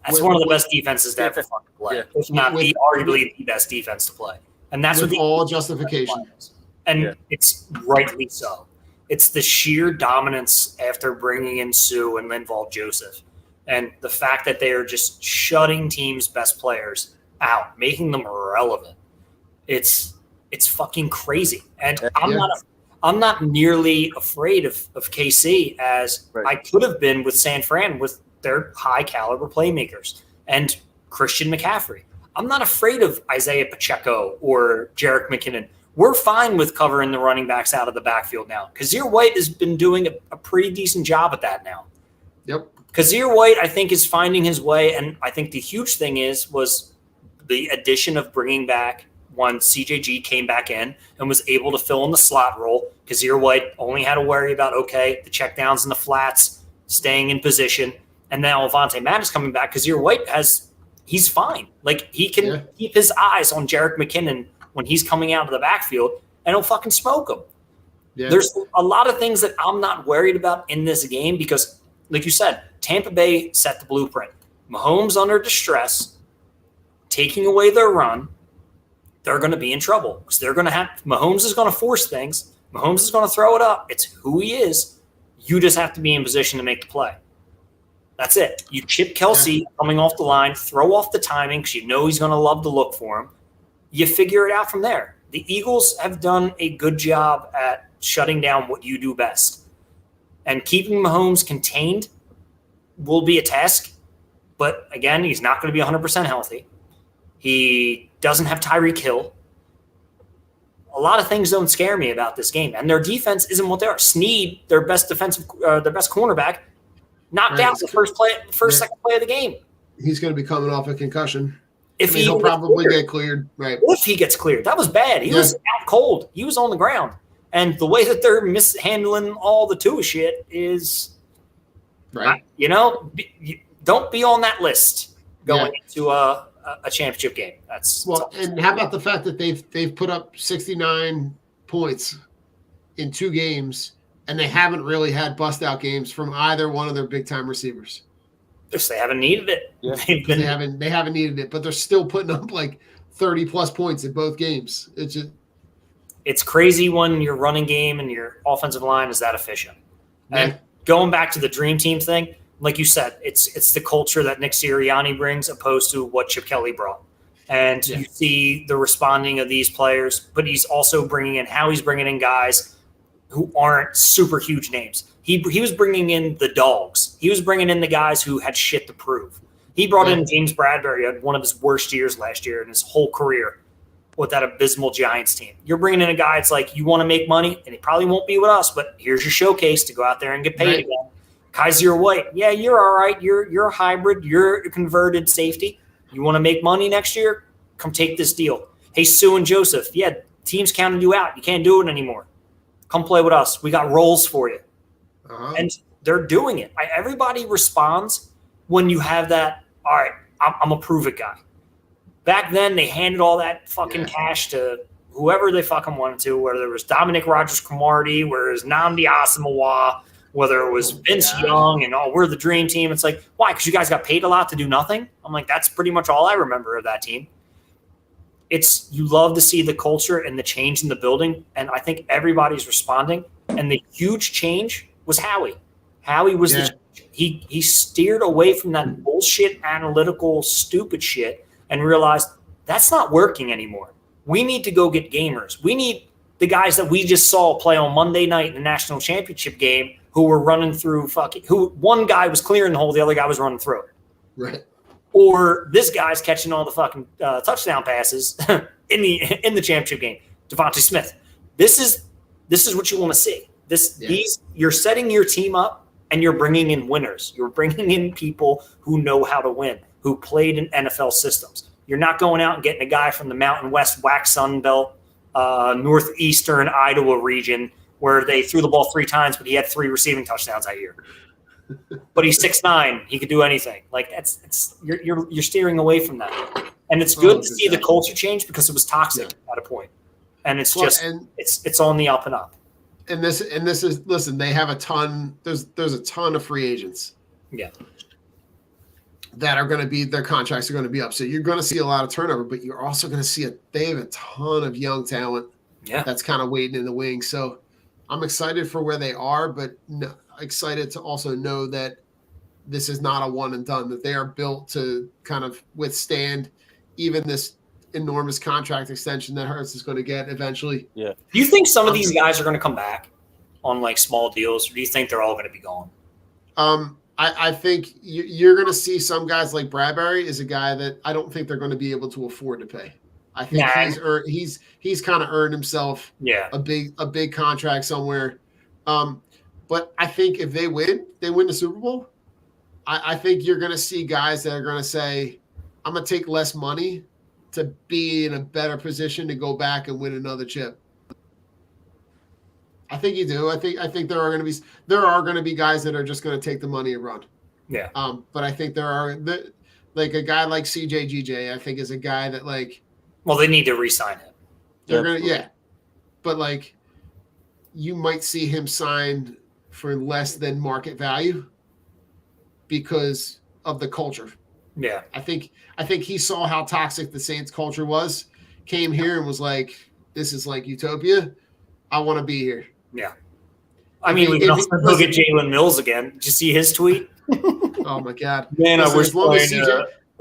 That's one of the best defenses to ever fucking play. If not arguably the best defense to play. And that's what all justification is. And it's rightly so. It's the sheer dominance after bringing in Sue and Linval Joseph. And the fact that they are just shutting teams' best players out, making them irrelevant. It's fucking crazy. And I'm not nearly afraid of KC as I could have been with San Fran with their high caliber playmakers and Christian McCaffrey. I'm not afraid of Isaiah Pacheco or Jerick McKinnon. We're fine with covering the running backs out of the backfield now. Kazir White has been doing a pretty decent job at that now. Yep. Kazir White, I think, is finding his way. And I think the huge thing was the addition of bringing back when CJG came back in and was able to fill in the slot role. Kazir White only had to worry about, the checkdowns and the flats, staying in position. And now Avonte Maddox coming back. Kazir White he's fine. Like, he can keep his eyes on Jerick McKinnon when he's coming out of the backfield, and he'll fucking smoke him. Yeah. There's a lot of things that I'm not worried about in this game because, like you said, Tampa Bay set the blueprint. Mahomes under distress, taking away their run, they're going to be in trouble because Mahomes is going to force things. Mahomes is going to throw it up. It's who he is. You just have to be in position to make the play. That's it. You chip Kelsey coming off the line, throw off the timing because he's going to love to look for him. You figure it out from there. The Eagles have done a good job at shutting down what you do best. And keeping Mahomes contained will be a task. But, again, he's not going to be 100% healthy. He doesn't have Tyreek Hill. A lot of things don't scare me about this game. And their defense isn't what they are. Snead, their best cornerback, knocked out the second play of the game. He's going to be coming off a concussion. He'll probably get cleared. Right. If he gets cleared. That was bad. He was out cold. He was on the ground. And the way that they're mishandling all the Tua shit is, Right. Don't be on that list going into a championship game. And how about the fact that they've put up 69 points in 2 games, and they haven't really had bust out games from either one of their big time receivers. They haven't needed it. Yeah. They haven't needed it, but they're still putting up like 30 plus points in both games. It's crazy when your running game and your offensive line is that efficient. Yeah. And going back to the dream team thing, like you said, it's the culture that Nick Sirianni brings opposed to what Chip Kelly brought. And you see the responding of these players, but he's also bringing in guys who aren't super huge names. He was bringing in the dogs. He was bringing in the guys who had shit to prove. He brought in James Bradbury, had one of his worst years last year in his whole career with that abysmal Giants team. You're bringing in a guy, it's like, you want to make money, and he probably won't be with us, but here's your showcase to go out there and get paid again. Kaiser White, yeah, you're all right. You're a hybrid. You're a converted safety. You want to make money next year? Come take this deal. Hey, Sue and Joseph, teams counted you out. You can't do it anymore. Come play with us. We got roles for you. And they're doing it. Everybody responds when you have that, all right, I'm a prove it guy. Back then, they handed all that fucking cash to whoever they fucking wanted to, whether it was Dominic Rodgers-Cromartie, whether it was Nnamdi Asomugha, whether it was Vince Young, and we're the dream team. It's like, why? Because you guys got paid a lot to do nothing? I'm like, that's pretty much all I remember of that team. You love to see the culture and the change in the building, and I think everybody's responding. And the huge change was Howie. Howie was he steered away from that bullshit, analytical, stupid shit and realized that's not working anymore. We need to go get gamers. We need the guys that we just saw play on Monday night in the national championship game who were running through one guy was clearing the hole, the other guy was running through it. Right. Or this guy's catching all the fucking touchdown passes in the championship game. Devontae Smith. This is what you want to see. You're setting your team up and you're bringing in winners. You're bringing in people who know how to win, who played in NFL systems. You're not going out and getting a guy from the Mountain West, WAC Sun Belt, northeastern Iowa region where they threw the ball 3 times, but he had 3 receiving touchdowns that year. But he's 6'9". He could do anything. Like you're steering away from that, and it's good to see the culture change because it was toxic at a point, and it's it's on the up and up. And this is listen. They have a ton. There's a ton of free agents. Yeah. That are going to be their contracts are going to be up. So you're going to see a lot of turnover, but you're also going to see they have a ton of young talent. Yeah. That's kind of waiting in the wings. So I'm excited for where they are, but excited to also know that this is not a one and done, that they are built to kind of withstand even this enormous contract extension that Hurts is going to get eventually. Yeah. Do you think some of these guys are going to come back on like small deals, or do you think they're all going to be gone? I think you're going to see some guys like Bradbury is a guy that I don't think they're going to be able to afford to pay. I think he's kind of earned himself a big contract somewhere. But I think if they win the Super Bowl, I think you're going to see guys that are going to say, I'm going to take less money to be in a better position to go back and win another chip. I think you do. I think there are going to be guys that are just going to take the money and run. Yeah. But I think there are like a guy like CJGJ, I think is a guy that like. Well, they need to re-sign him. They're gonna, but like, you might see him signed for less than market value because of the culture. Yeah. I think he saw how toxic the Saints culture was, came here and was like, this is like utopia. I want to be here. Yeah. I mean, we can also go get Jalen Mills again. Did you see his tweet? Oh my God. Man, I wish playing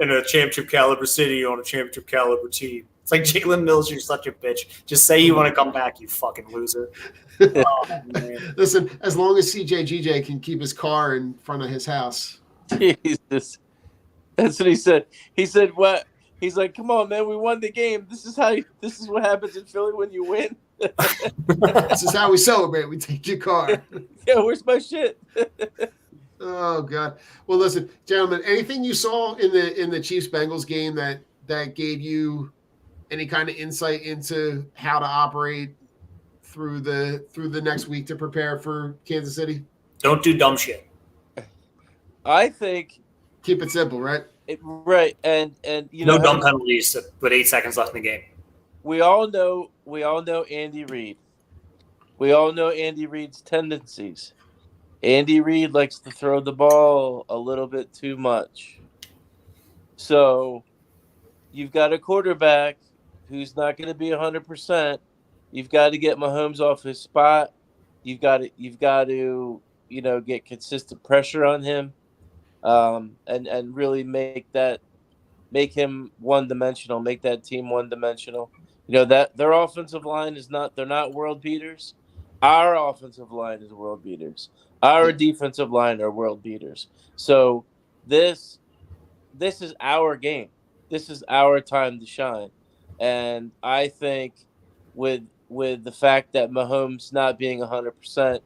in a championship caliber city on a championship caliber team. It's like, Jalen Mills, you're such a bitch. Just say you want to come back, you fucking loser. Oh, man. Listen, as long as CJGJ can keep his car in front of his house. Jesus. That's what he said. He said, what? He's like, come on, man, we won the game. This is what happens in Philly when you win. This is how we celebrate. We take your car. Yeah, where's my shit? Oh God. Well, listen, gentlemen, anything you saw in the Chiefs-Bengals game that gave you any kind of insight into how to operate through the next week to prepare for Kansas City? Don't do dumb shit. I think Keep it simple, right? right, and No dumb penalties with 8 seconds left in the game. we all know Andy Reid. We all know Andy Reid's tendencies. Andy Reid likes to throw the ball a little bit too much. So you've got a quarterback who's not going to be 100%. You've got to get Mahomes off his spot. You've got to get consistent pressure on him, and really make him one-dimensional, make that team one-dimensional. That their offensive line they're not world beaters. Our offensive line is world beaters. Our defensive line are world beaters. So this is our game. This is our time to shine. And I think with the fact that Mahomes not being 100%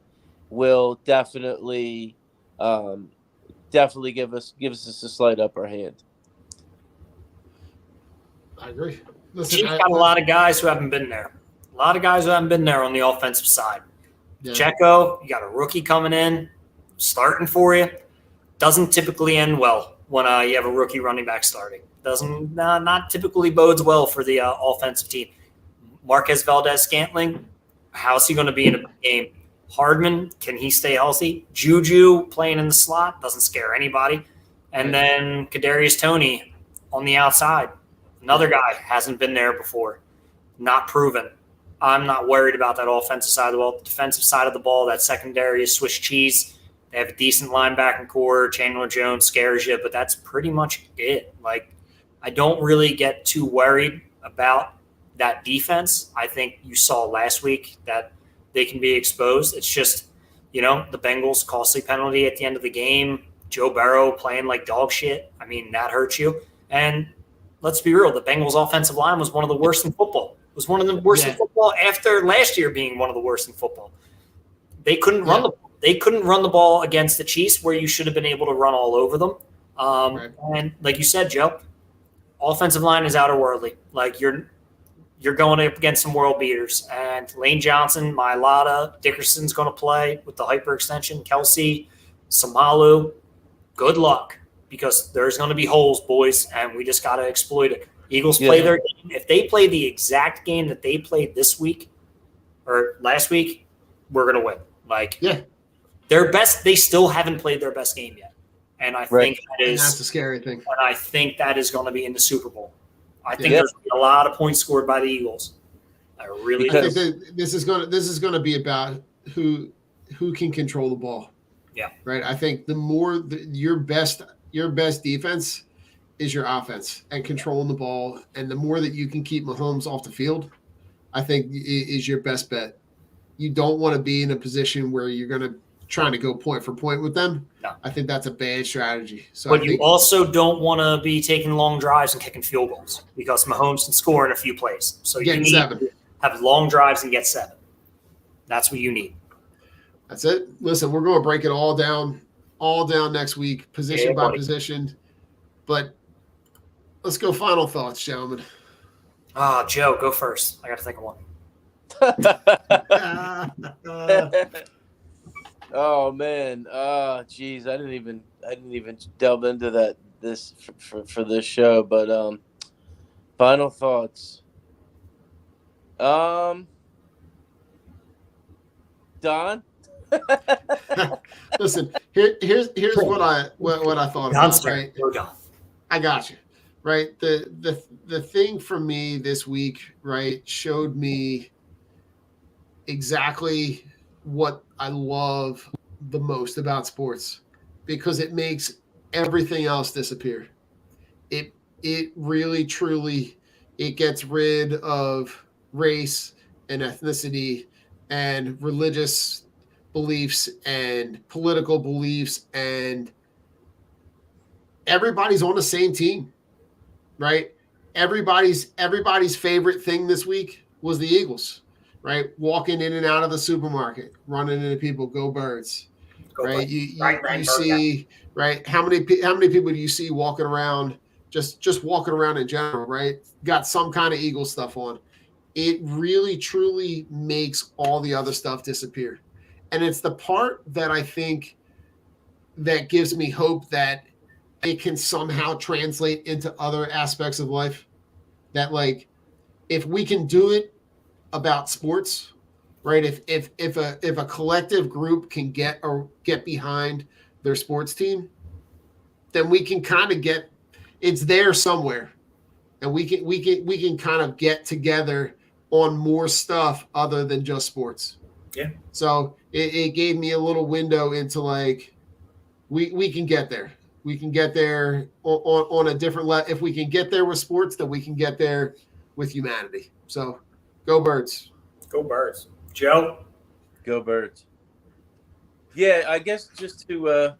will definitely give us a slight upper hand. I agree. Chiefs got a lot of guys who haven't been there. A lot of guys who haven't been there on the offensive side. Yeah. Checo, you got a rookie coming in, starting for you. Doesn't typically end well when you have a rookie running back starting. Doesn't not typically bodes well for the offensive team. Marquez Valdez-Scantling, how's he going to be in a game? Hardman, can he stay healthy? Juju playing in the slot doesn't scare anybody. And then Kadarius Toney on the outside. Another guy hasn't been there before, not proven. I'm not worried about that offensive side of the ball. The defensive side of the ball, that secondary is Swiss cheese. They have a decent linebacking core. Chandler Jones scares you, but that's pretty much it. Like, I don't really get too worried about that defense. I think you saw last week that they can be exposed. It's just, the Bengals costly penalty at the end of the game. Joe Burrow playing like dog shit. I mean, that hurts you. And let's be real, the Bengals offensive line was one of the worst in football. It was one of the worst in football after last year being one of the worst in football. They couldn't run the ball. They couldn't run the ball against the Chiefs where you should have been able to run all over them. And like you said, Joe, offensive line is outerworldly. Like you're going up against some world beaters. And Lane Johnson, Mailata, Dickerson's going to play with the hyperextension. Kelsey, Samalu, good luck because there's going to be holes, boys, and we just got to exploit it. Eagles play their game. If they play the exact game that they played this week or last week, we're going to win. Their best, they still haven't played their best game yet. And I think that's a scary thing. And I think that is going to be in the Super Bowl. I think there's going to be a lot of points scored by the Eagles. I think this is going to be about who can control the ball. Yeah. Right. I think the more your best defense is your offense and controlling the ball, and the more that you can keep Mahomes off the field, I think is your best bet. You don't want to be in a position where you're going to trying to go point for point with them. No. I think that's a bad strategy. So, but you also don't want to be taking long drives and kicking field goals because Mahomes can score in a few plays. So you need 7. to have long drives and get 7. That's what you need. That's it. Listen, we're going to break it all down next week, position by position. But let's go final thoughts, gentlemen. Joe, go first. I got to think of one. Oh man, geez, I didn't even delve into this for this show, but final thoughts. Don. Listen, here's what I thought about. Right, I got you. Right, the thing for me this week, right, showed me exactly what I love the most about sports, because it makes everything else disappear. It really truly it gets rid of race and ethnicity and religious beliefs and political beliefs, and everybody's on the same team, right? Everybody's favorite thing this week was the Eagles. Right, walking in and out of the supermarket, running into people, go Birds. Right, you see, right? How many people do you see walking around, just walking around in general? Right, got some kind of Eagle stuff on. it really truly makes all the other stuff disappear. And it's the part that I think that gives me hope that it can somehow translate into other aspects of life. That, like, if we can do it about sports, right? If a collective group can get behind their sports team, then we can kind of get it's there somewhere, and we can kind of get together on more stuff other than just sports. Yeah. So it gave me a little window into, like, we can get there. We can get there on a different level. If we can get there with sports, then we can get there with humanity. So go Birds. Go Birds. Joe? Go Birds. Yeah, I guess just to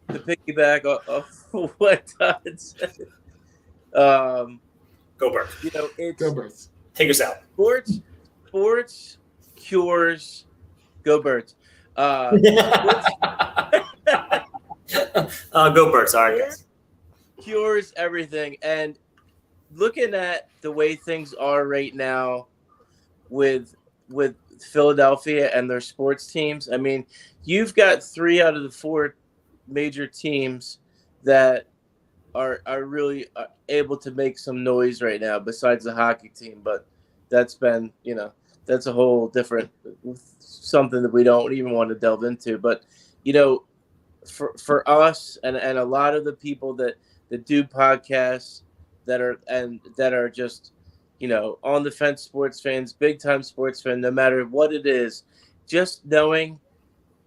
piggyback off what Todd said. Go Birds. You know, it's Go Birds. Take us out. Sports cures. Go Birds. Go Birds. All right, guys. Cures everything. And looking at the way things are right now with Philadelphia and their sports teams, I mean, you've got 3 out of the 4 major teams that are really able to make some noise right now, besides the hockey team. But that's been, that's a whole different something that we don't even want to delve into. But, for us and a lot of the people that do podcasts that are just, on the fence sports fans, big time sports fan, no matter what it is, just knowing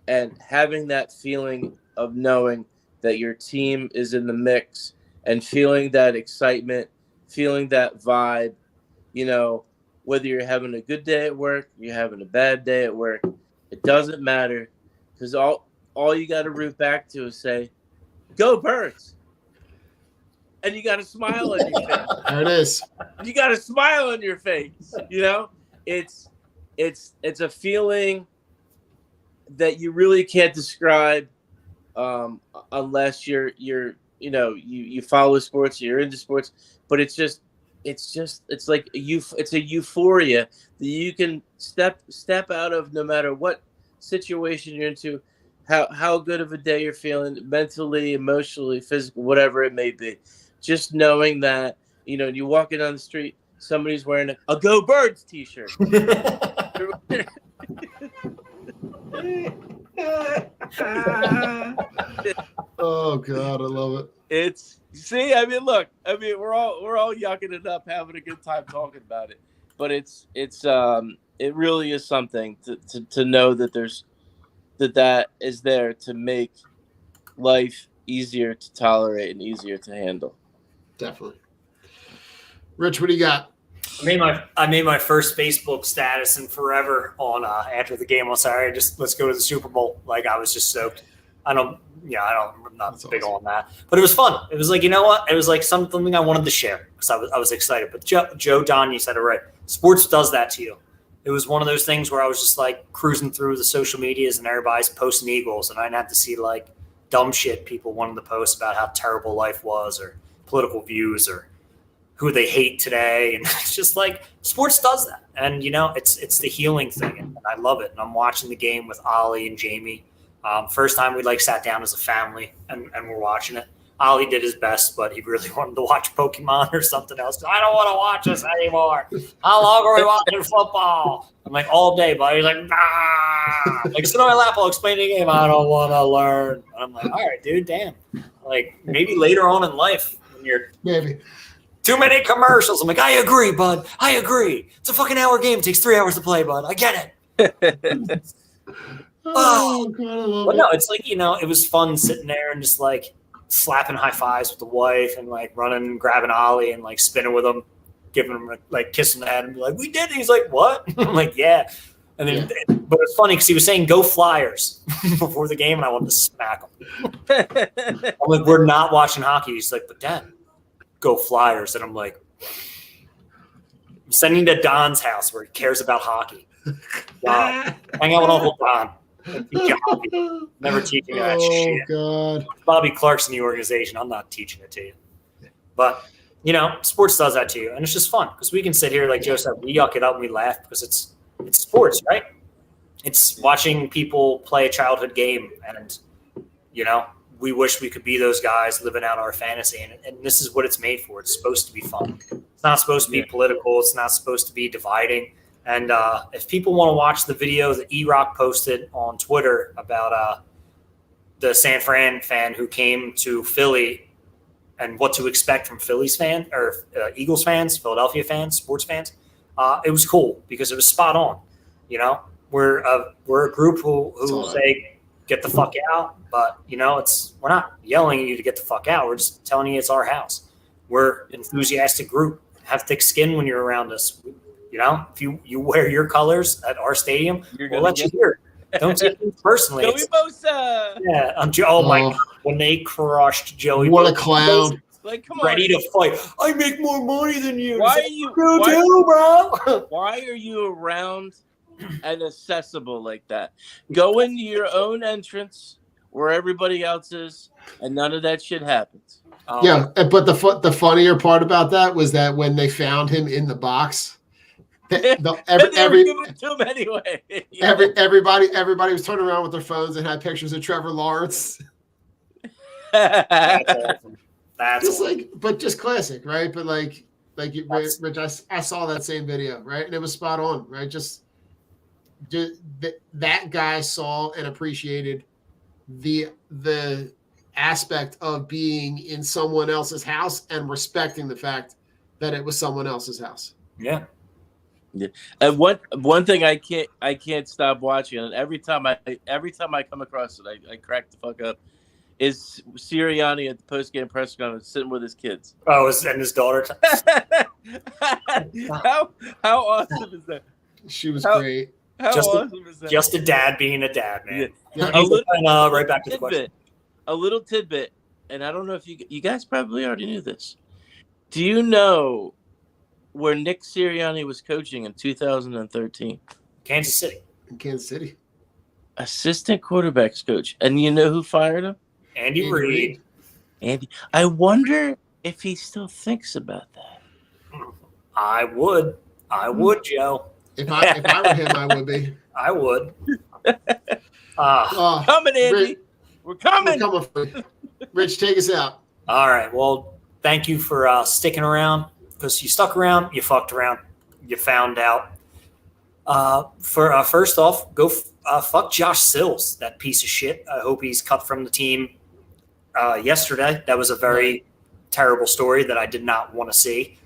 and having that feeling of knowing that your team is in the mix and feeling that excitement, feeling that vibe, whether you're having a good day at work, you're having a bad day at work, it doesn't matter, because all you got to root back to is say, go Birds. And you got a smile on your face. There it is. You got a smile on your face. It's a feeling that you really can't describe unless you follow sports, you're into sports. But it's like it's a euphoria that you can step out of, no matter what situation you're into, how good of a day you're feeling, mentally, emotionally, physically, whatever it may be. Just knowing that, you're walking down the street, somebody's wearing a Go Birds t-shirt. Oh God, I love it. We're all yucking it up, having a good time talking about it. But it really is something to know that that is there to make life easier to tolerate and easier to handle. Definitely. Rich, what do you got? I made my first Facebook status in forever on after the game on Saturday. Just let's go to the Super Bowl. Like, I was just soaked. I'm not That's big awesome. on that, but it was fun. It was like, you know what? It was like something I wanted to share because I was excited. But Joe Don, you said it right. Sports does that to you. It was one of those things where I was just like cruising through the social medias and everybody's posting Eagles, and I didn't have to see like dumb shit people wanted to post about how terrible life was or political views or who they hate today. And it's just like sports does that. And, it's the healing thing. And I love it. And I'm watching the game with Ollie and Jamie. First time we sat down as a family and we're watching it. Ollie did his best, but he really wanted to watch Pokemon or something else. I don't want to watch this anymore. How long are we watching football? I'm like, all day, buddy. He's like, nah. Like, sit on my lap, I'll explain the game. I don't want to learn. And I'm like, all right, dude, damn. Like, maybe later on in life when you're too many commercials. I'm like, I agree, bud. I agree. It's a fucking hour game. It takes 3 hours to play, bud. I get it. Oh, God, I love But it. no, it's like, it was fun sitting there and just like slapping high fives with the wife and like running and grabbing Ollie and like spinning with him, giving him like kissing the head and be like, we did it. He's like, what? I'm like, yeah. And then, but it's funny because he was saying go Flyers before the game and I wanted to smack him. I'm like, we're not watching hockey. He's like, but Dad, go Flyers. And I'm like, I'm sending to Don's house where he cares about hockey. Wow. Hang out with Uncle Don. Never teaching that shit. Oh God. Bobby Clark's in the organization. I'm not teaching it to you. But sports does that to you, and it's just fun because we can sit here like Joe said, we yuck it up and we laugh because it's sports, right? It's watching people play a childhood game, and we wish we could be those guys living out our fantasy, and this is what it's made for. It's supposed to be fun. It's not supposed to be political. It's not supposed to be dividing. And if people want to watch the video that E-Rock posted on Twitter about the San Fran fan who came to Philly and what to expect from Phillies fans or Eagles fans, Philadelphia fans, sports fans, it was cool because it was spot on. We're a group who say get the fuck out, but we're not yelling at you to get the fuck out. We're just telling you it's our house. We're an enthusiastic group. Have thick skin when you're around us. If you wear your colors at our stadium, we'll let you hear it. Don't take it personally. Joey Bosa. Yeah. Oh my God. When they crushed Joey What Bosa, a clown. Like, come ready on. to fight. I make more money than you. Why are you bro? Why are you around and accessible like that? Go into your own entrance where everybody else is, and none of that shit happens. Yeah, but the funnier part about that was that when they found him in the box, everybody was turning around with their phones and had pictures of Trevor Lawrence. That's awesome. That's just awesome. but just classic, right? But like Rich, I saw that same video, right? And it was spot on, right? Just that guy saw and appreciated the aspect of being in someone else's house and respecting the fact that it was someone else's house. Yeah. Yeah. And one thing I can't stop watching, and every time I come across it, I crack the fuck up, is Sirianni at the post-game press conference sitting with his kids. Oh, and his daughter. How awesome is that? She was great. How awesome is that? Just a dad being a dad, man. Yeah. Right back to the question. A little tidbit, and I don't know if you guys probably already knew this. Do you know where Nick Sirianni was coaching in 2013? Kansas City. In Kansas City. Assistant quarterbacks coach. And you know who fired him? Andy Reid. Andy. I wonder if he still thinks about that. I would, Joe. If I were him, I would be. I would. Coming, Andy. We're coming. We're coming for you. Rich, take us out. All right. Well, thank you for sticking around, because you stuck around, you fucked around, you found out. First off, go fuck Josh Sills, that piece of shit. I hope he's cut from the team yesterday. That was a very terrible story that I did not want to see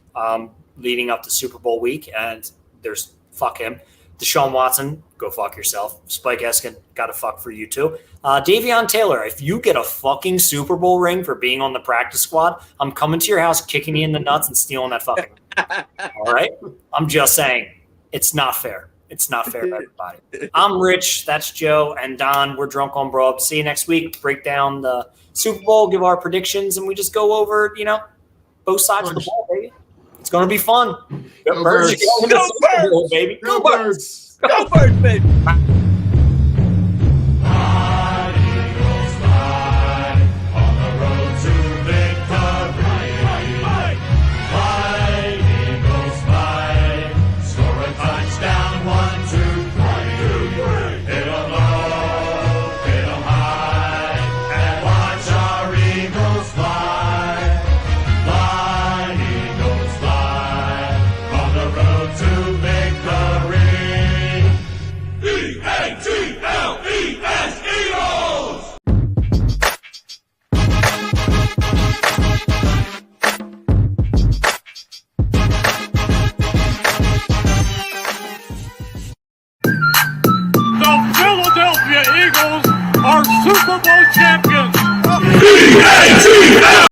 leading up to Super Bowl week. And there's fuck him. Deshaun Watson, go fuck yourself. Spike Eskin, got to fuck for you too. Davion Taylor, if you get a fucking Super Bowl ring for being on the practice squad, I'm coming to your house, kicking you in the nuts, and stealing that fucking ring. All right? I'm just saying, it's not fair. It's not fair to everybody. I'm Rich. That's Joe and Don. We're Drunk on Broad. See you next week. Break down the Super Bowl, give our predictions, and we just go over, both sides of the ball, baby. It's going to be fun. Go Birds. Go Birds, baby. Go Birds. Go Birds, baby. Philadelphia Eagles are Super Bowl champions.